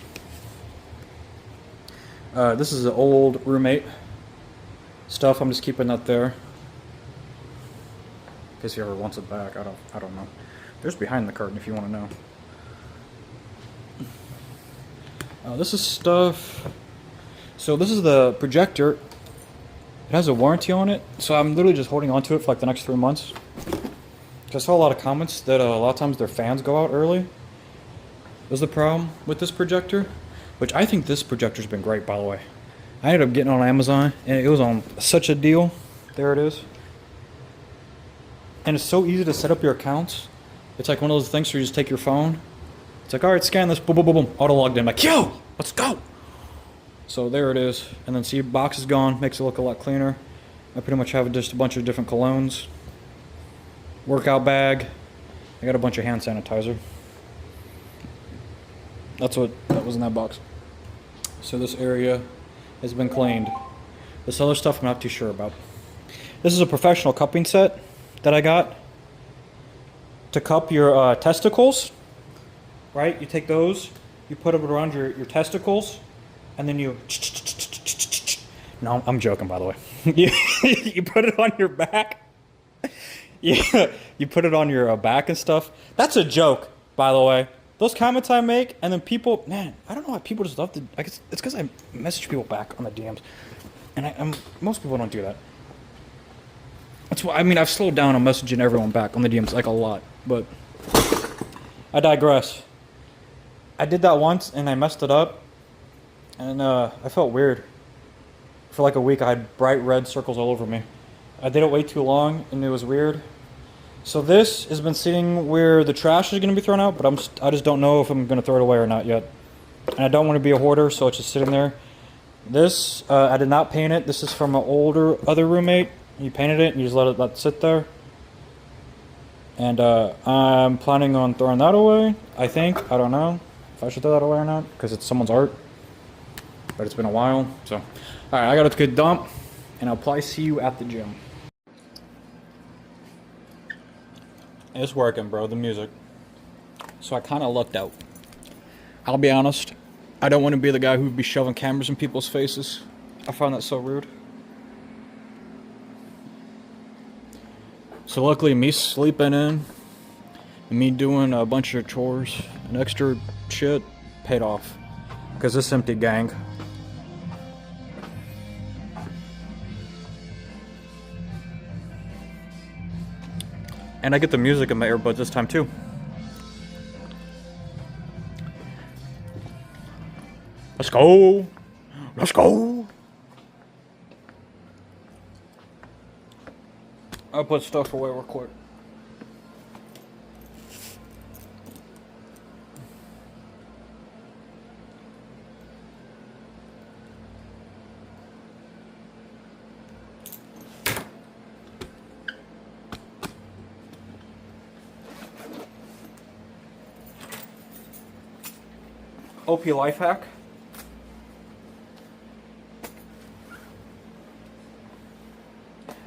This is an old roommate stuff. I'm just keeping that there. In case he ever wants it back. I don't know. There's behind the curtain if you want to know. This is stuff. So this is the projector. It has a warranty on it, so I'm literally just holding on to it for like the next 3 months. I saw a lot of comments that a lot of times their fans go out early. Was the problem with this projector? Which I think this projector's been great, by the way. I ended up getting it on Amazon, and it was on such a deal. There it is. And it's so easy to set up your accounts. It's like one of those things where you just take your phone. It's like, all right, scan this, boom, boom, boom, boom. Auto logged in, like, yo, let's go. So there it is. And then see, box is gone, makes it look a lot cleaner. I pretty much have just a bunch of different colognes. Workout bag. I got a bunch of hand sanitizer. That was in that box. So this area has been cleaned. This other stuff I'm not too sure about. This is a professional cupping set that I got to cup your testicles. Right? You take those, you put them around your testicles, and then you... No, I'm joking, by the way. You put it on your back. Yeah, you put it on your back and stuff. That's a joke, by the way. Those comments I make, and then people, man, I don't know why people just love to. I guess it's because I message people back on the DMs, and most people don't do that. That's why. I mean, I've slowed down on messaging everyone back on the DMs like a lot, but I digress. I did that once and I messed it up, and I felt weird. For like a week, I had bright red circles all over me. I did it way too long, and it was weird. So this has been sitting where the trash is going to be thrown out, but I just don't know if I'm going to throw it away or not yet. And I don't want to be a hoarder, so it's just sitting there. This, I did not paint it. This is from an other roommate. He painted it, and you just let it sit there. And I'm planning on throwing that away, I think. I don't know if I should throw that away or not, because it's someone's art. But it's been a while, so. Alright, I got a good dump, and I'll probably see you at the gym. It's working, bro, the music. So I kind of lucked out. I'll be honest, I don't want to be the guy who'd be shoving cameras in people's faces. I find that so rude. So luckily, me sleeping in, and me doing a bunch of chores and extra shit paid off. Because this empty gang. And I get the music in my earbuds this time too. Let's go! Let's go! I'll put stuff away real quick. OP life hack.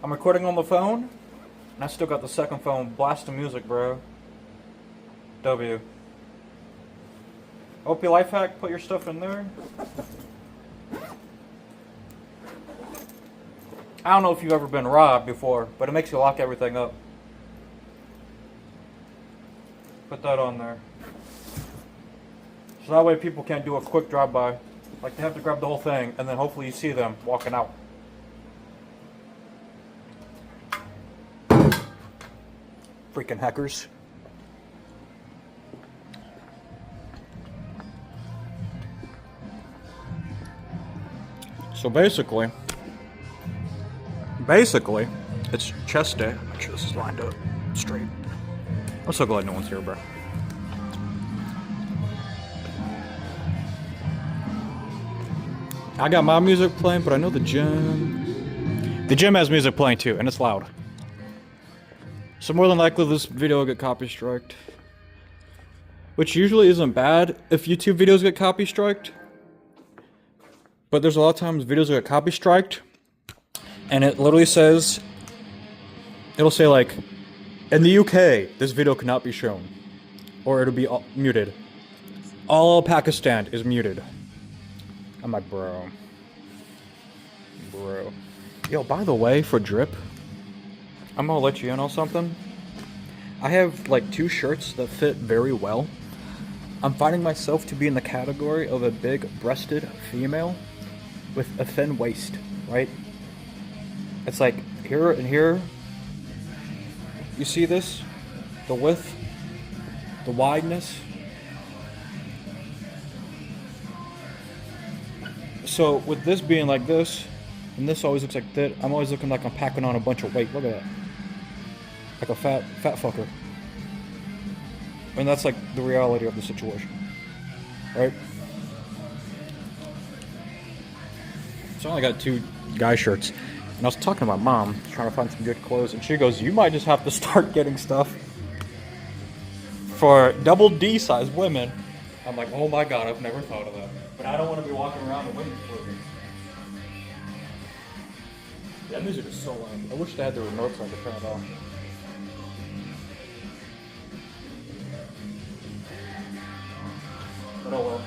I'm recording on the phone, and I still got the second phone blasting music, bro. W. OP life hack, put your stuff in there. I don't know if you've ever been robbed before, but it makes you lock everything up. Put that on there. So that way people can't do a quick drive-by. Like, they have to grab the whole thing, and then hopefully you see them walking out. Freaking hackers. So basically, it's chest day. Make sure this is lined up straight. I'm so glad no one's here, bro. I got my music playing, but I know the gym has music playing too, and it's loud. So more than likely this video will get copy striked. Which usually isn't bad if YouTube videos get copy striked. But there's a lot of times videos get copy striked, and it literally says, it'll say like, in the UK, this video cannot be shown. Or it'll be muted. All Pakistan is muted. I'm like, bro. Yo, by the way, for drip, I'm gonna let you in on something. I have like 2 shirts that fit very well. I'm finding myself to be in the category of a big-breasted female with a thin waist, right? It's like here and here. You see this? The width, the wideness. So with this being like this, and this always looks like that, I'm always looking like I'm packing on a bunch of weight. Look at that. Like a fat fucker. And that's like the reality of the situation. Right? So I only got 2 guy shirts. And I was talking to my mom, trying to find some good clothes, and she goes, you might just have to start getting stuff for double D size women. I'm like, oh my god, I've never thought of that. But I don't want to be walking around in women's clothing. That music is so loud. I wish they had the remote so I could turn it off. But oh well.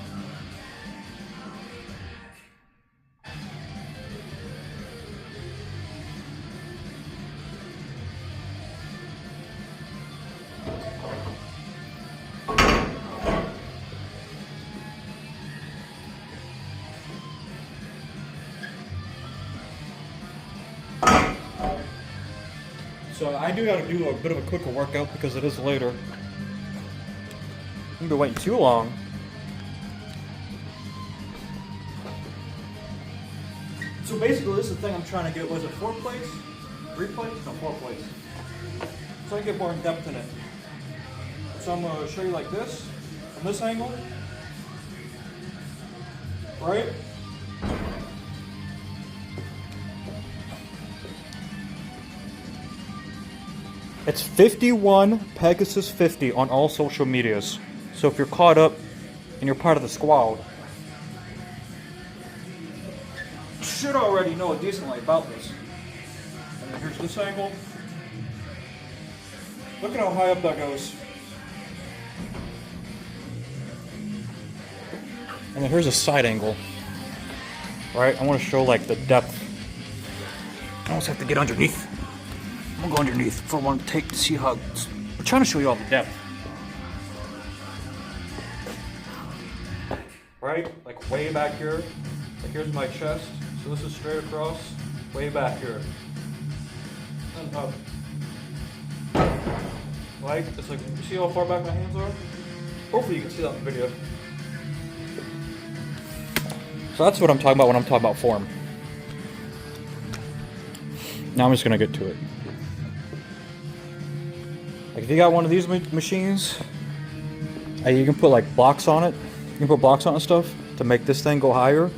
So I do gotta do a bit of a quicker workout because it is later. I've been waiting too long. So basically this is the thing I'm trying to get. Was it 4 plates? 3 plates? No, 4 plates. So I can get more in depth in it. So I'm gonna show you like this, from this angle. Right? It's 51 Pegasus 50 on all social medias. So if you're caught up and you're part of the squad, you should already know decently about this. And then here's this angle. Look at how high up that goes. And then here's a side angle. Right? I want to show like the depth. I almost have to get underneath. I'm gonna go underneath for one take to see how. I'm trying to show you all the depth. Right? Like way back here. Like here's my chest. So this is straight across. Way back here. And up. Right? It's like, you see how far back my hands are? Hopefully you can see that in the video. So that's what I'm talking about when I'm talking about form. Now I'm just gonna get to it. Like if you got one of these machines, you can put like blocks on it. You can put blocks on it and stuff to make this thing go higher.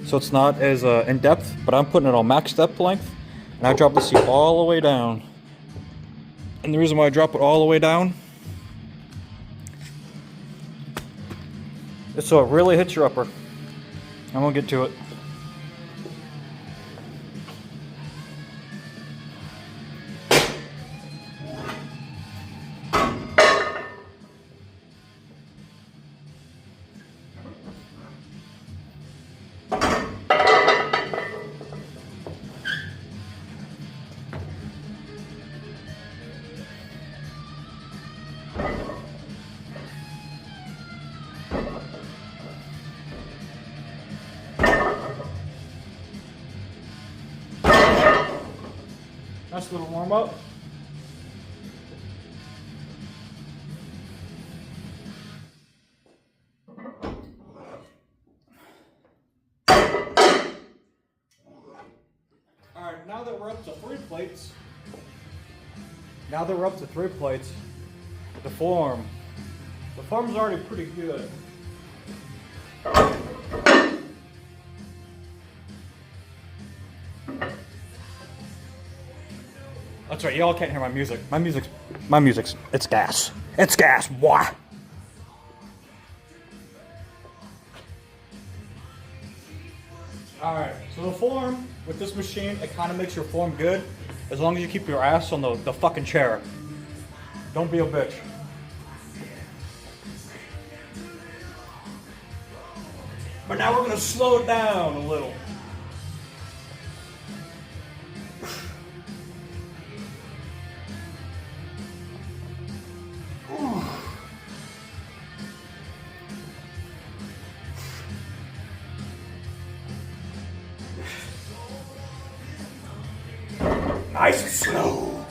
So it's not as in depth, but I'm putting it on max depth length. And I drop the seat all the way down. And the reason why I drop it all the way down is so it really hits your upper. I'm gonna get to it. Nice little warm up. plates. Now that we're up to 3 plates, the form's already pretty good. That's right, y'all can't hear my music. My music's, it's gas. It's gas, why? Alright, so the form with this machine, it kind of makes your form good as long as you keep your ass on the fucking chair. Don't be a bitch. But now we're gonna slow it down a little. Nice and slow.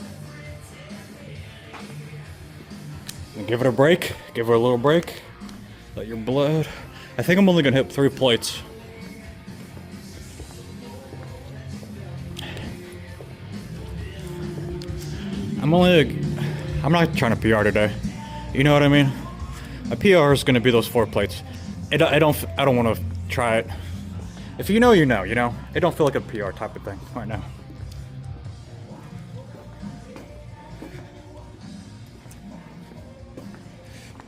And give it a break. Give her a little break. Let your blood. I think I'm only gonna hit 3 plates. I'm not trying to PR today. You know what I mean? A PR is gonna be those 4 plates. I don't want to try it. If you know, you know. You know. It don't feel like a PR type of thing right now.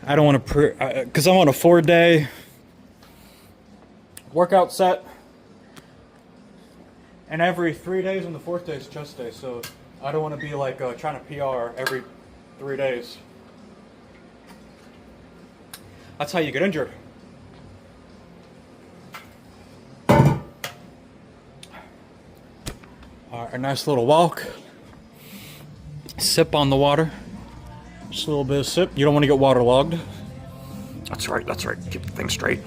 I don't want to, because I'm on a 4-day workout set, and every 3 days on the 4th day is chest day, so I don't want to be like trying to PR every 3 days. That's how you get injured. Alright, a nice little walk. Sip on the water. Just a little bit of sip. You don't want to get waterlogged. That's right, that's right. Keep the thing straight.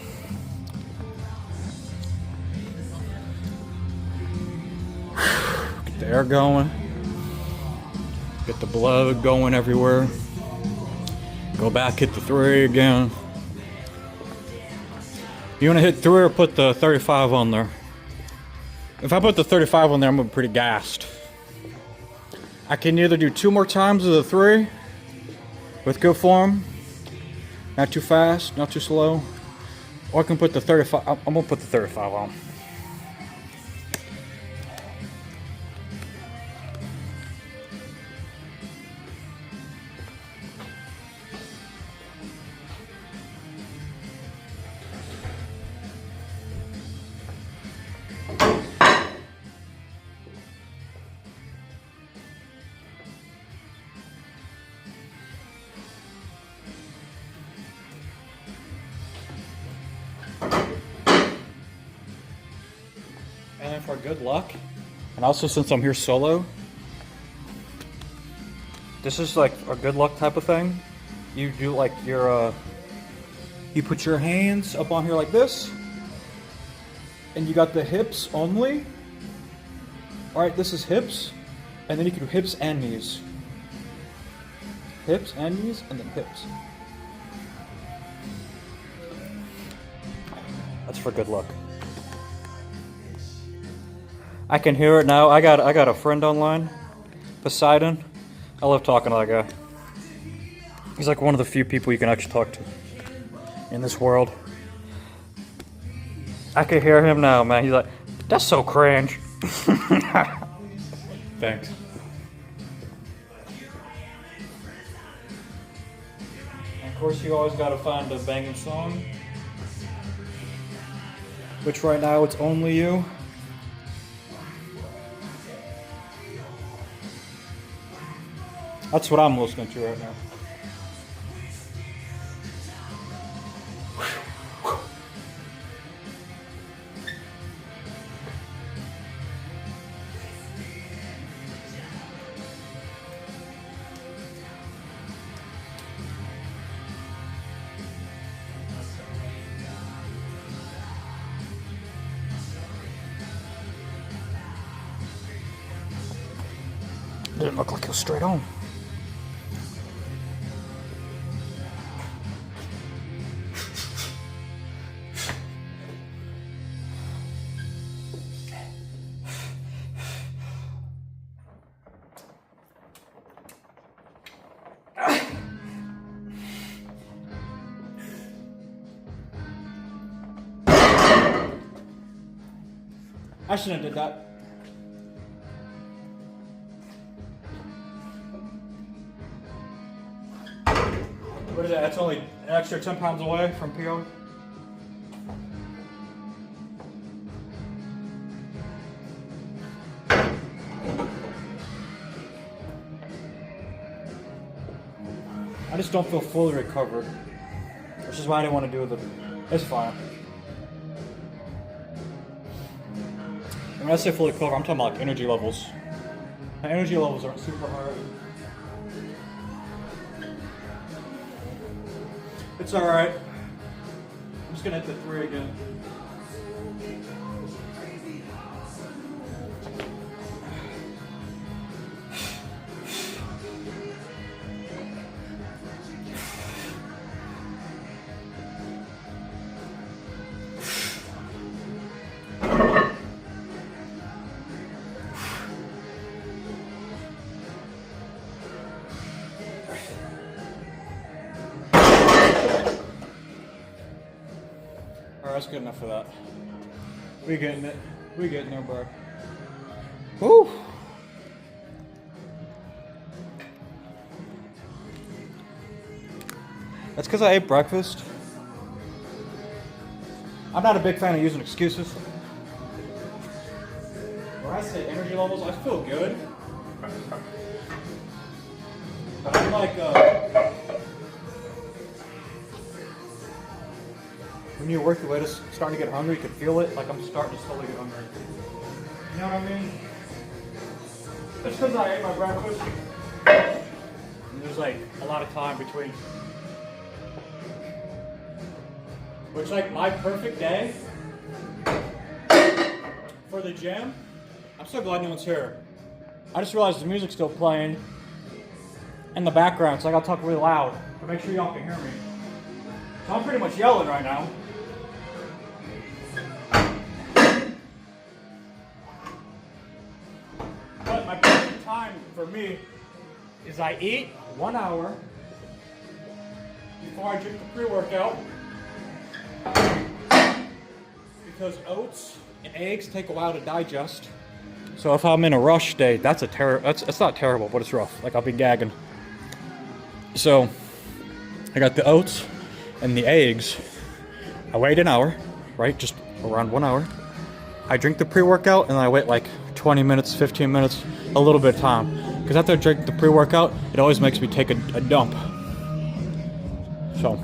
Get the air going. Get the blood going everywhere. Go back, hit the 3 again. You want to hit 3 or put the 35 on there? If I put the 35 on there, I'm gonna be pretty gassed. I can either do 2 more times of the 3 with good form, not too fast, not too slow, or I can put the 35. I'm gonna put the 35 on. And then for good luck, and also since I'm here solo, this is like a good luck type of thing. You do like your, you put your hands up on here like this, and you got the hips only. Alright, this is hips, and then you can do hips and knees. Hips and knees, and then hips. That's for good luck. I can hear it now. I got a friend online, Poseidon. I love talking to that guy. He's like one of the few people you can actually talk to in this world. I can hear him now, man. He's like, that's so cringe. Thanks. And of course, you always gotta find a banging song. Which right now, it's Only You. That's what I'm listening to right now. Didn't look like it was straight on. I shouldn't have did that. What is that? That's only an extra 10 pounds away from PO. I just don't feel fully recovered, which is why I didn't want to do it. It's fine. When I say fully recovered, I'm talking about like energy levels. My energy levels aren't super high. It's alright. I'm just gonna hit the 3 again. Alright, that's good enough for that. We getting it. We getting there, bro. Woo! That's because I ate breakfast. I'm not a big fan of using excuses. When I say energy levels, I feel good. But I'm like, when you work your way to starting to get hungry, you can feel it. Like I'm starting to slowly get hungry. You know what I mean? It's because I ate my breakfast. And there's like a lot of time between. Which like my perfect day for the gym. I'm so glad no one's here. I just realized the music's still playing in the background, so I gotta talk really loud to make sure y'all can hear me. So I'm pretty much yelling right now. But my perfect time for me is I eat 1 hour before I drink the pre-workout. Because oats and eggs take a while to digest. So if I'm in a rush day, that's not terrible, but it's rough. Like I'll be gagging. So I got the oats and the eggs. I wait an hour, right? Just around 1 hour. I drink the pre-workout and then I wait like 20 minutes, 15 minutes, a little bit of time. Because after I drink the pre-workout, it always makes me take a dump. So.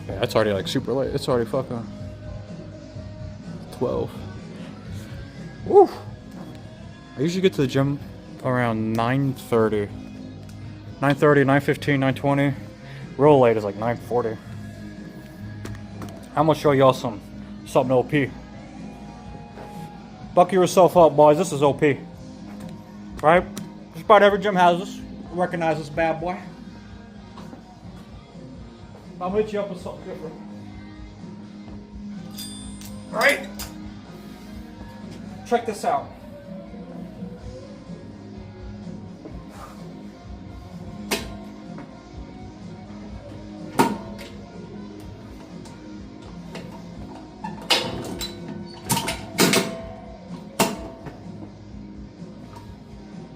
Yeah, it's already like super late. It's already fucking 12. Woo! I usually get to the gym around 9:30. 9:30, 9:15, 9:20. Real late is like 9:40. I'm gonna show y'all something OP. Buck yourself up, boys. This is OP. Right? Just about every gym has this. Recognize this bad boy. I'm gonna hit you up with something different. Alright? Check this out.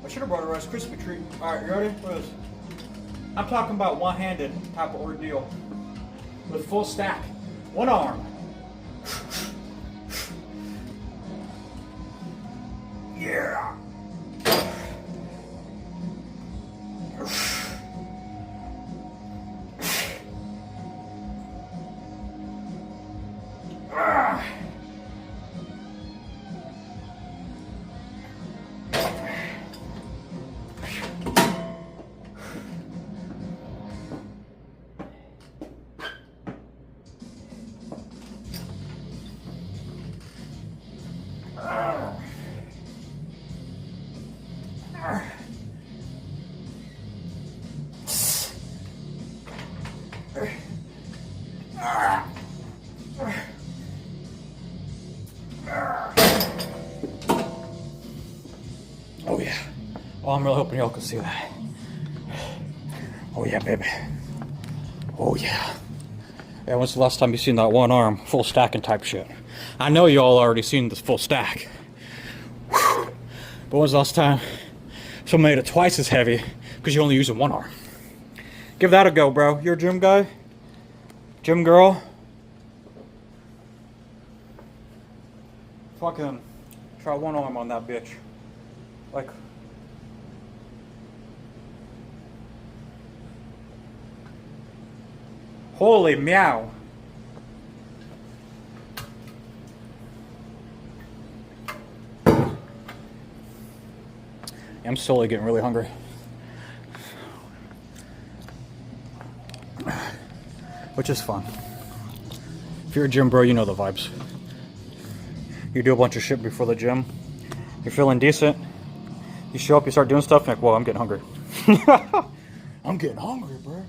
I should have brought a Rice Krispie treat. Alright, you ready? What is this? I'm talking about one-handed type of ordeal. With full stack. One arm. Yeah. Oh yeah. Oh, I'm really hoping y'all can see that. Oh yeah, baby. Oh yeah. Yeah, when's the last time you seen that one arm full stacking type shit? I know you all already seen this full stack. Whew. But when's the last time someone made it twice as heavy because you're only using one arm? Give that a go, bro. You're a gym guy? Gym girl? Fucking try one arm on that bitch. Like, holy meow. I'm slowly getting really hungry. Which is fun. If you're a gym bro, you know the vibes. You do a bunch of shit before the gym. You're feeling decent. You show up, you start doing stuff, you're like, well, I'm getting hungry. I'm getting hungry, bro.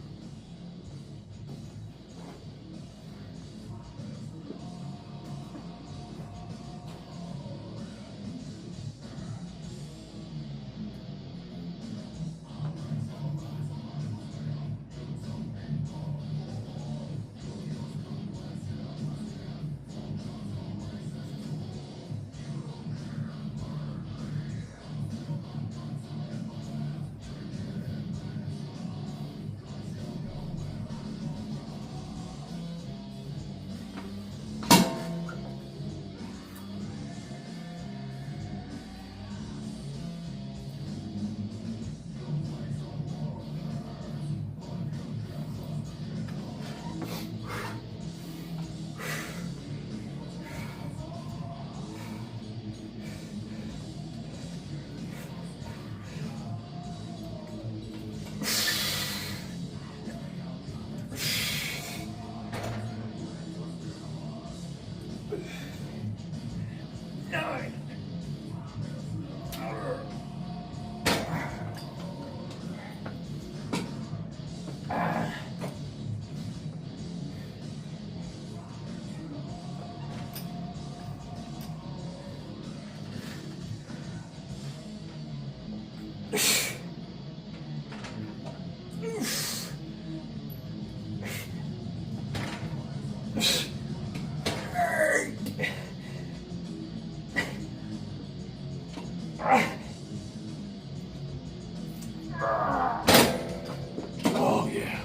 Oh yeah.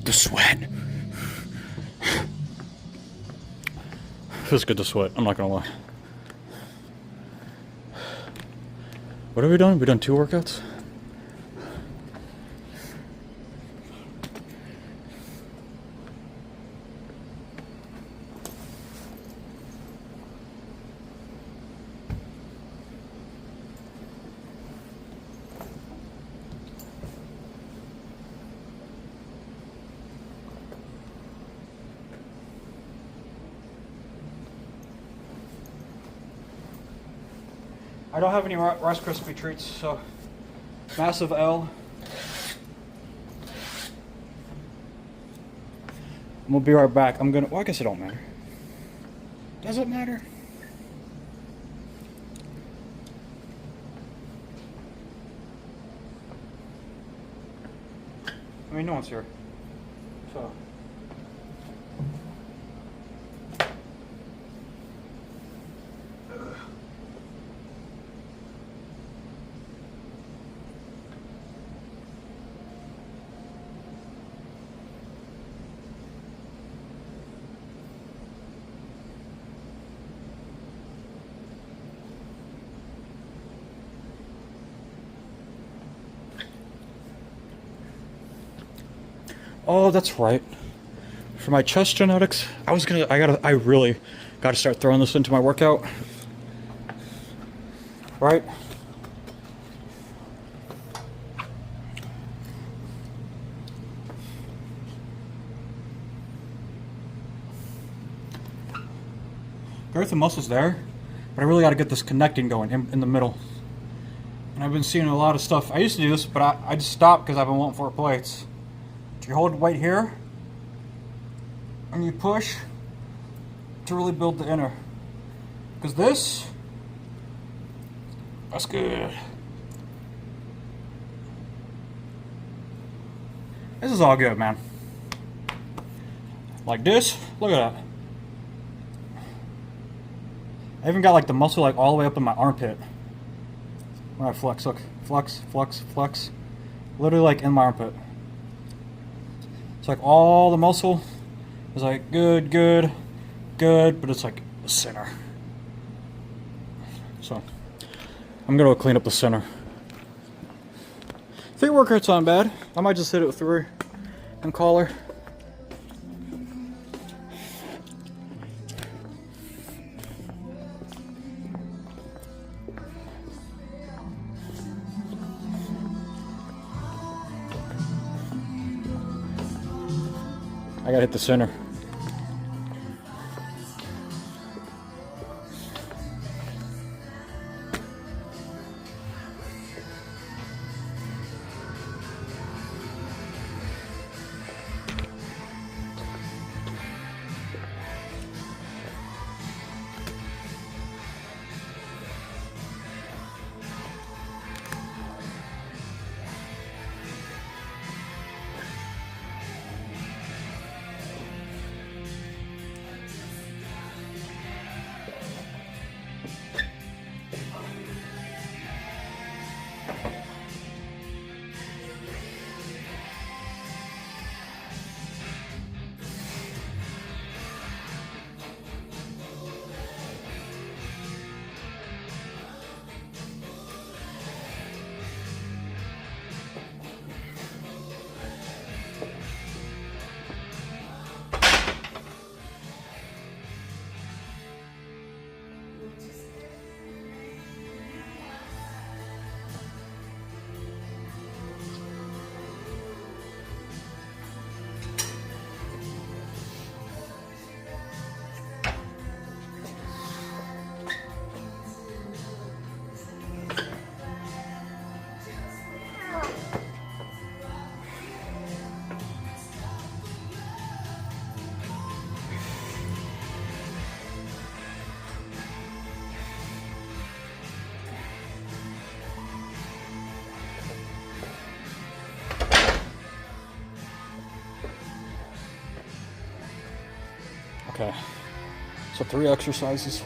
The sweat. Feels good to sweat, I'm not gonna lie. What have we done? We done 2 workouts? I don't have any Rice Krispie treats, so massive L. I'm gonna be right back. Well, I guess it don't matter. Does it matter? I mean, no one's here, so. Oh, that's right. For my chest genetics, I really gotta start throwing this into my workout. Right? Girth and muscle's there, but I really gotta get this connecting going in the middle. And I've been seeing a lot of stuff. I used to do this, but I just stopped because I've been wanting 4 plates. You hold weight here, and you push to to really build the inner. Because this, that's good. This is all good, man. Like this, look at that. I even got like the muscle like all the way up in my armpit. When I flex, look, flex, flex, flex. Literally like in my armpit. It's like all the muscle is like good, good, good, but it's like the center. So I'm gonna clean up the center. 3 workouts aren't bad. I might just hit it with 3 and call her. I gotta hit the center. Okay, so 3 exercises.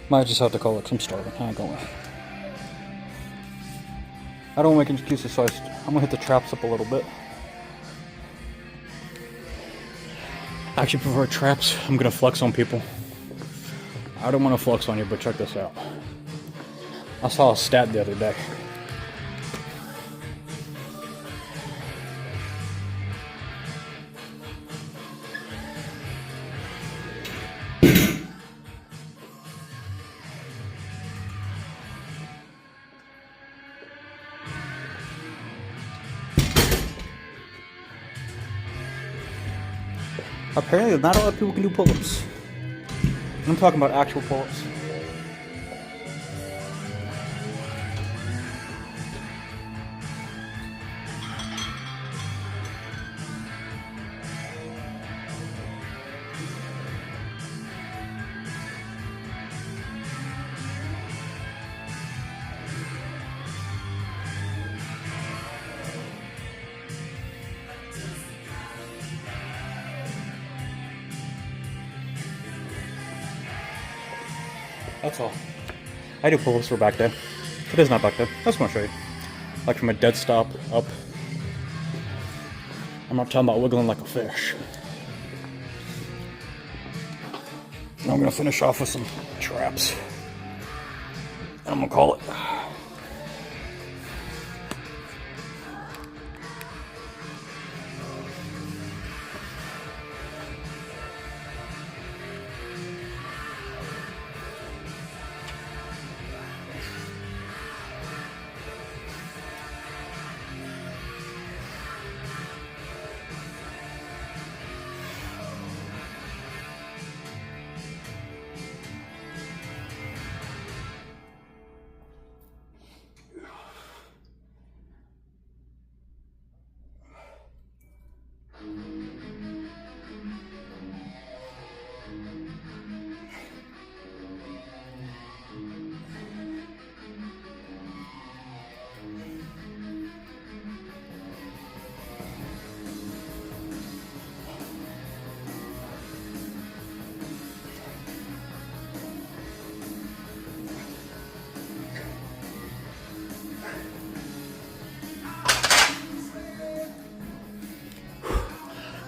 Might just have to call it 'cause I'm starving. I ain't gonna lie. I don't make excuses, so I'm gonna hit the traps up a little bit. I actually prefer traps. I'm gonna flex on people. I don't want to flex on you, but check this out. I saw a stat the other day. Apparently, not a lot of people can do pull-ups. I'm talking about actual pull-ups. That's all. I do pull-ups for back dead. It is not back dead. That's what I'm gonna show you. Like from a dead stop up. I'm not talking about wiggling like a fish. Now I'm gonna finish off with some traps. And I'm gonna call it.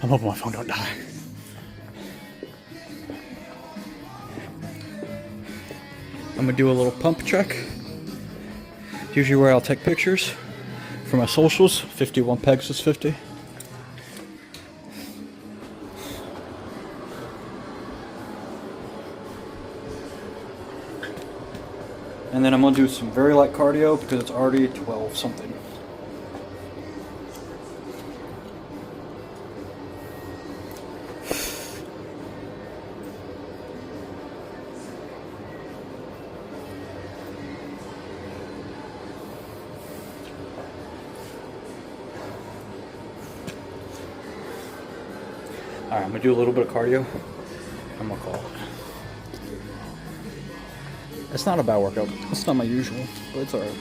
I'm hoping my phone don't die. I'm gonna do a little pump check. Usually where I'll take pictures for my socials. 51 pegs is 50. And then I'm gonna do some very light cardio because it's already 12 something. Alright, I'm gonna do a little bit of cardio. I'm gonna call it. It's not a bad workout. It's not my usual, but it's alright.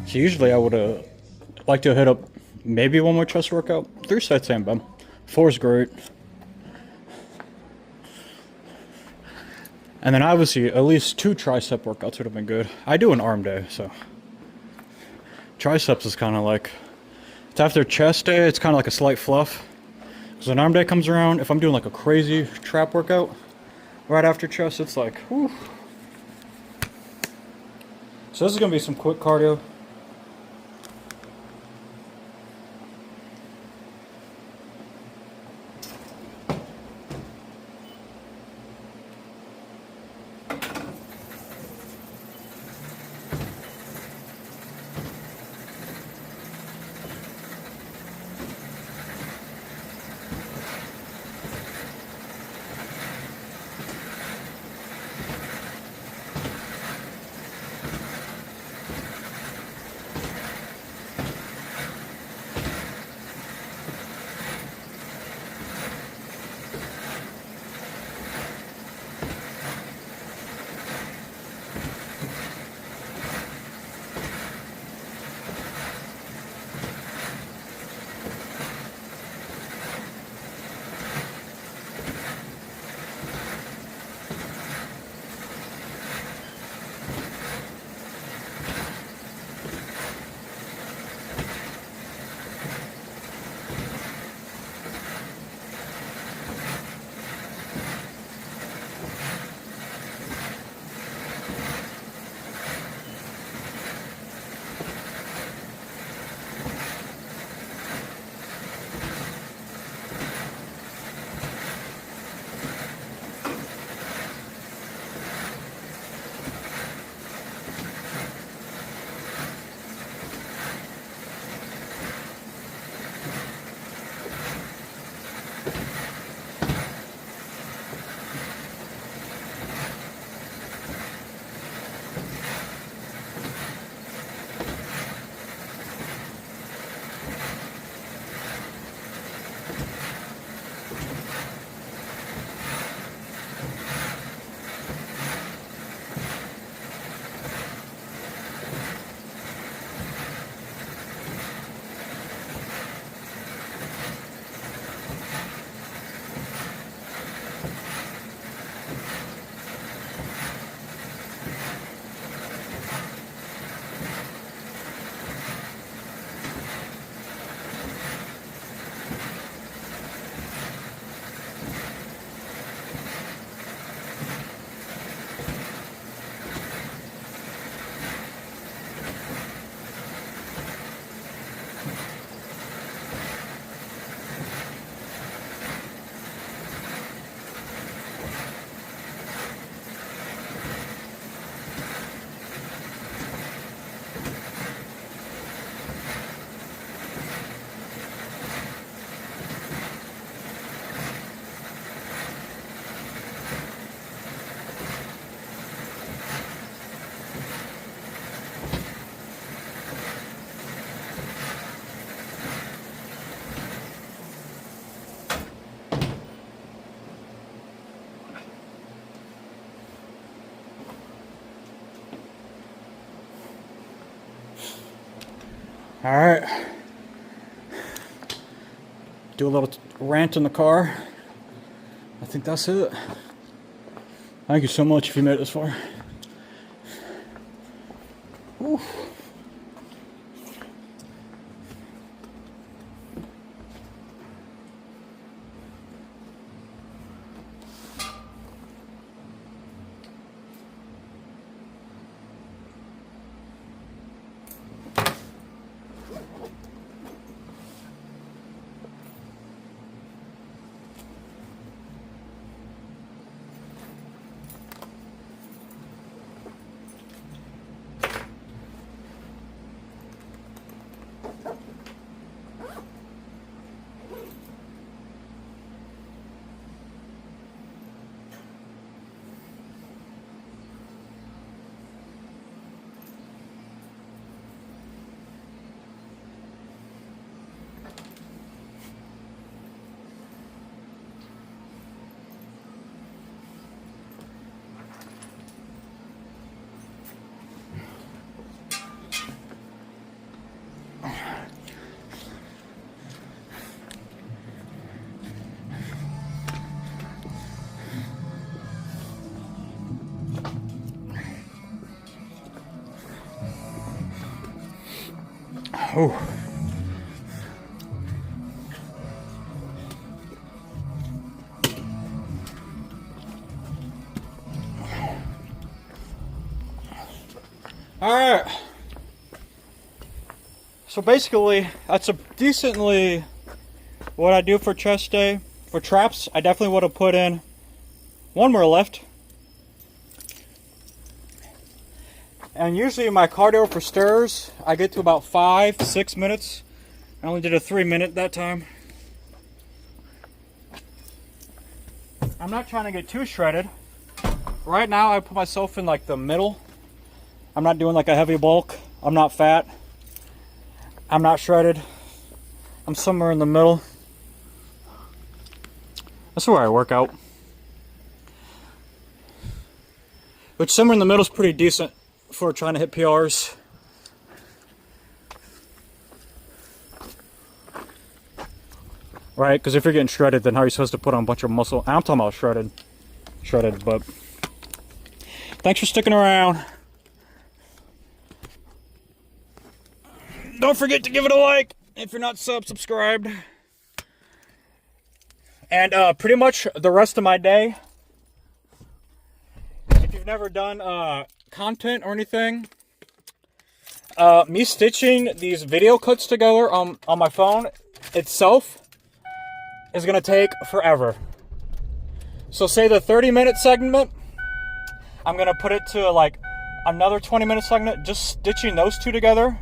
So usually I would like to hit up maybe one more chest workout. 3 sets ain't bad. 4 is great. And then obviously at least 2 tricep workouts would have been good. I do an arm day, so triceps is kind of like, it's after chest day, it's kind of like a slight fluff. Because when arm day comes around, if I'm doing like a crazy trap workout right after chest, it's like, whew. So this is going to be some quick cardio. All right. Do a little rant in the car. I think that's it. Thank you so much if you made it this far. Whew. Oh. All right. So basically, that's a decently what I do for chest day. For traps, I definitely would have put in one more lift. And usually my cardio for stirs, I get to about 5-6 minutes. I only did a 3-minute that time. I'm not trying to get too shredded. Right now I put myself in like the middle. I'm not doing like a heavy bulk. I'm not fat. I'm not shredded. I'm somewhere in the middle. That's where I work out. Which somewhere in the middle is pretty decent for trying to hit PRs. Right, because if you're getting shredded, then how are you supposed to put on a bunch of muscle? I'm talking about shredded, but thanks for sticking around. Don't forget to give it a like if you're not subscribed. And pretty much the rest of my day, if you've never done content or anything, me stitching these video clips together on my phone itself is gonna take forever. So say the 30-minute segment, I'm gonna put it to like another 20-minute segment. Just stitching those two together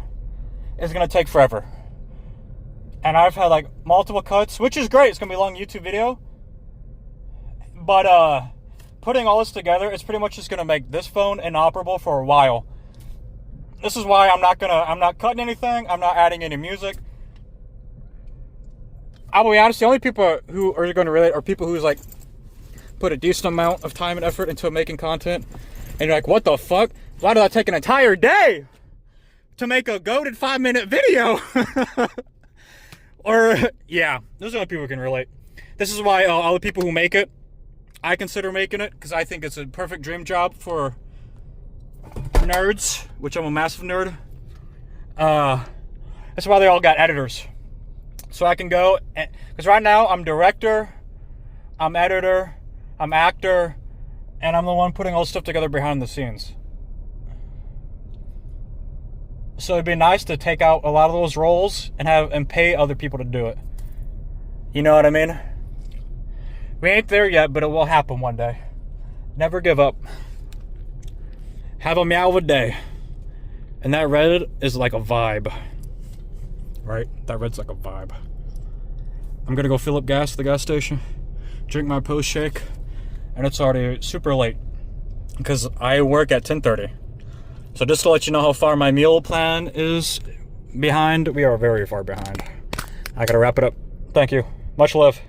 is gonna take forever. And I've had like multiple cuts, which is great. It's gonna be a long YouTube video, but putting all this together is pretty much just gonna make this phone inoperable for a while. This is why I'm not cutting anything. I'm not adding any music. I'll be honest, the only people who are going to relate are people who's like put a decent amount of time and effort into making content. And you're like, what the fuck? Why did that take an entire day to make a goated 5-minute video? Or, yeah, those are the only people who can relate. This is why all the people who make it, I consider making it, because I think it's a perfect dream job for nerds, which I'm a massive nerd. That's why they all got editors. So I can go, because right now I'm director, I'm editor, I'm actor, and I'm the one putting all this stuff together behind the scenes. So it'd be nice to take out a lot of those roles and pay other people to do it. You know what I mean? We ain't there yet, but it will happen one day. Never give up. Have a meow of a day. And that red is like a vibe. Right? That red's like a vibe. I'm gonna go fill up gas at the gas station, drink my post shake, and it's already super late because I work at 10:30. So just to let you know how far my meal plan is behind, we are very far behind. I gotta wrap it up. Thank you. Much love.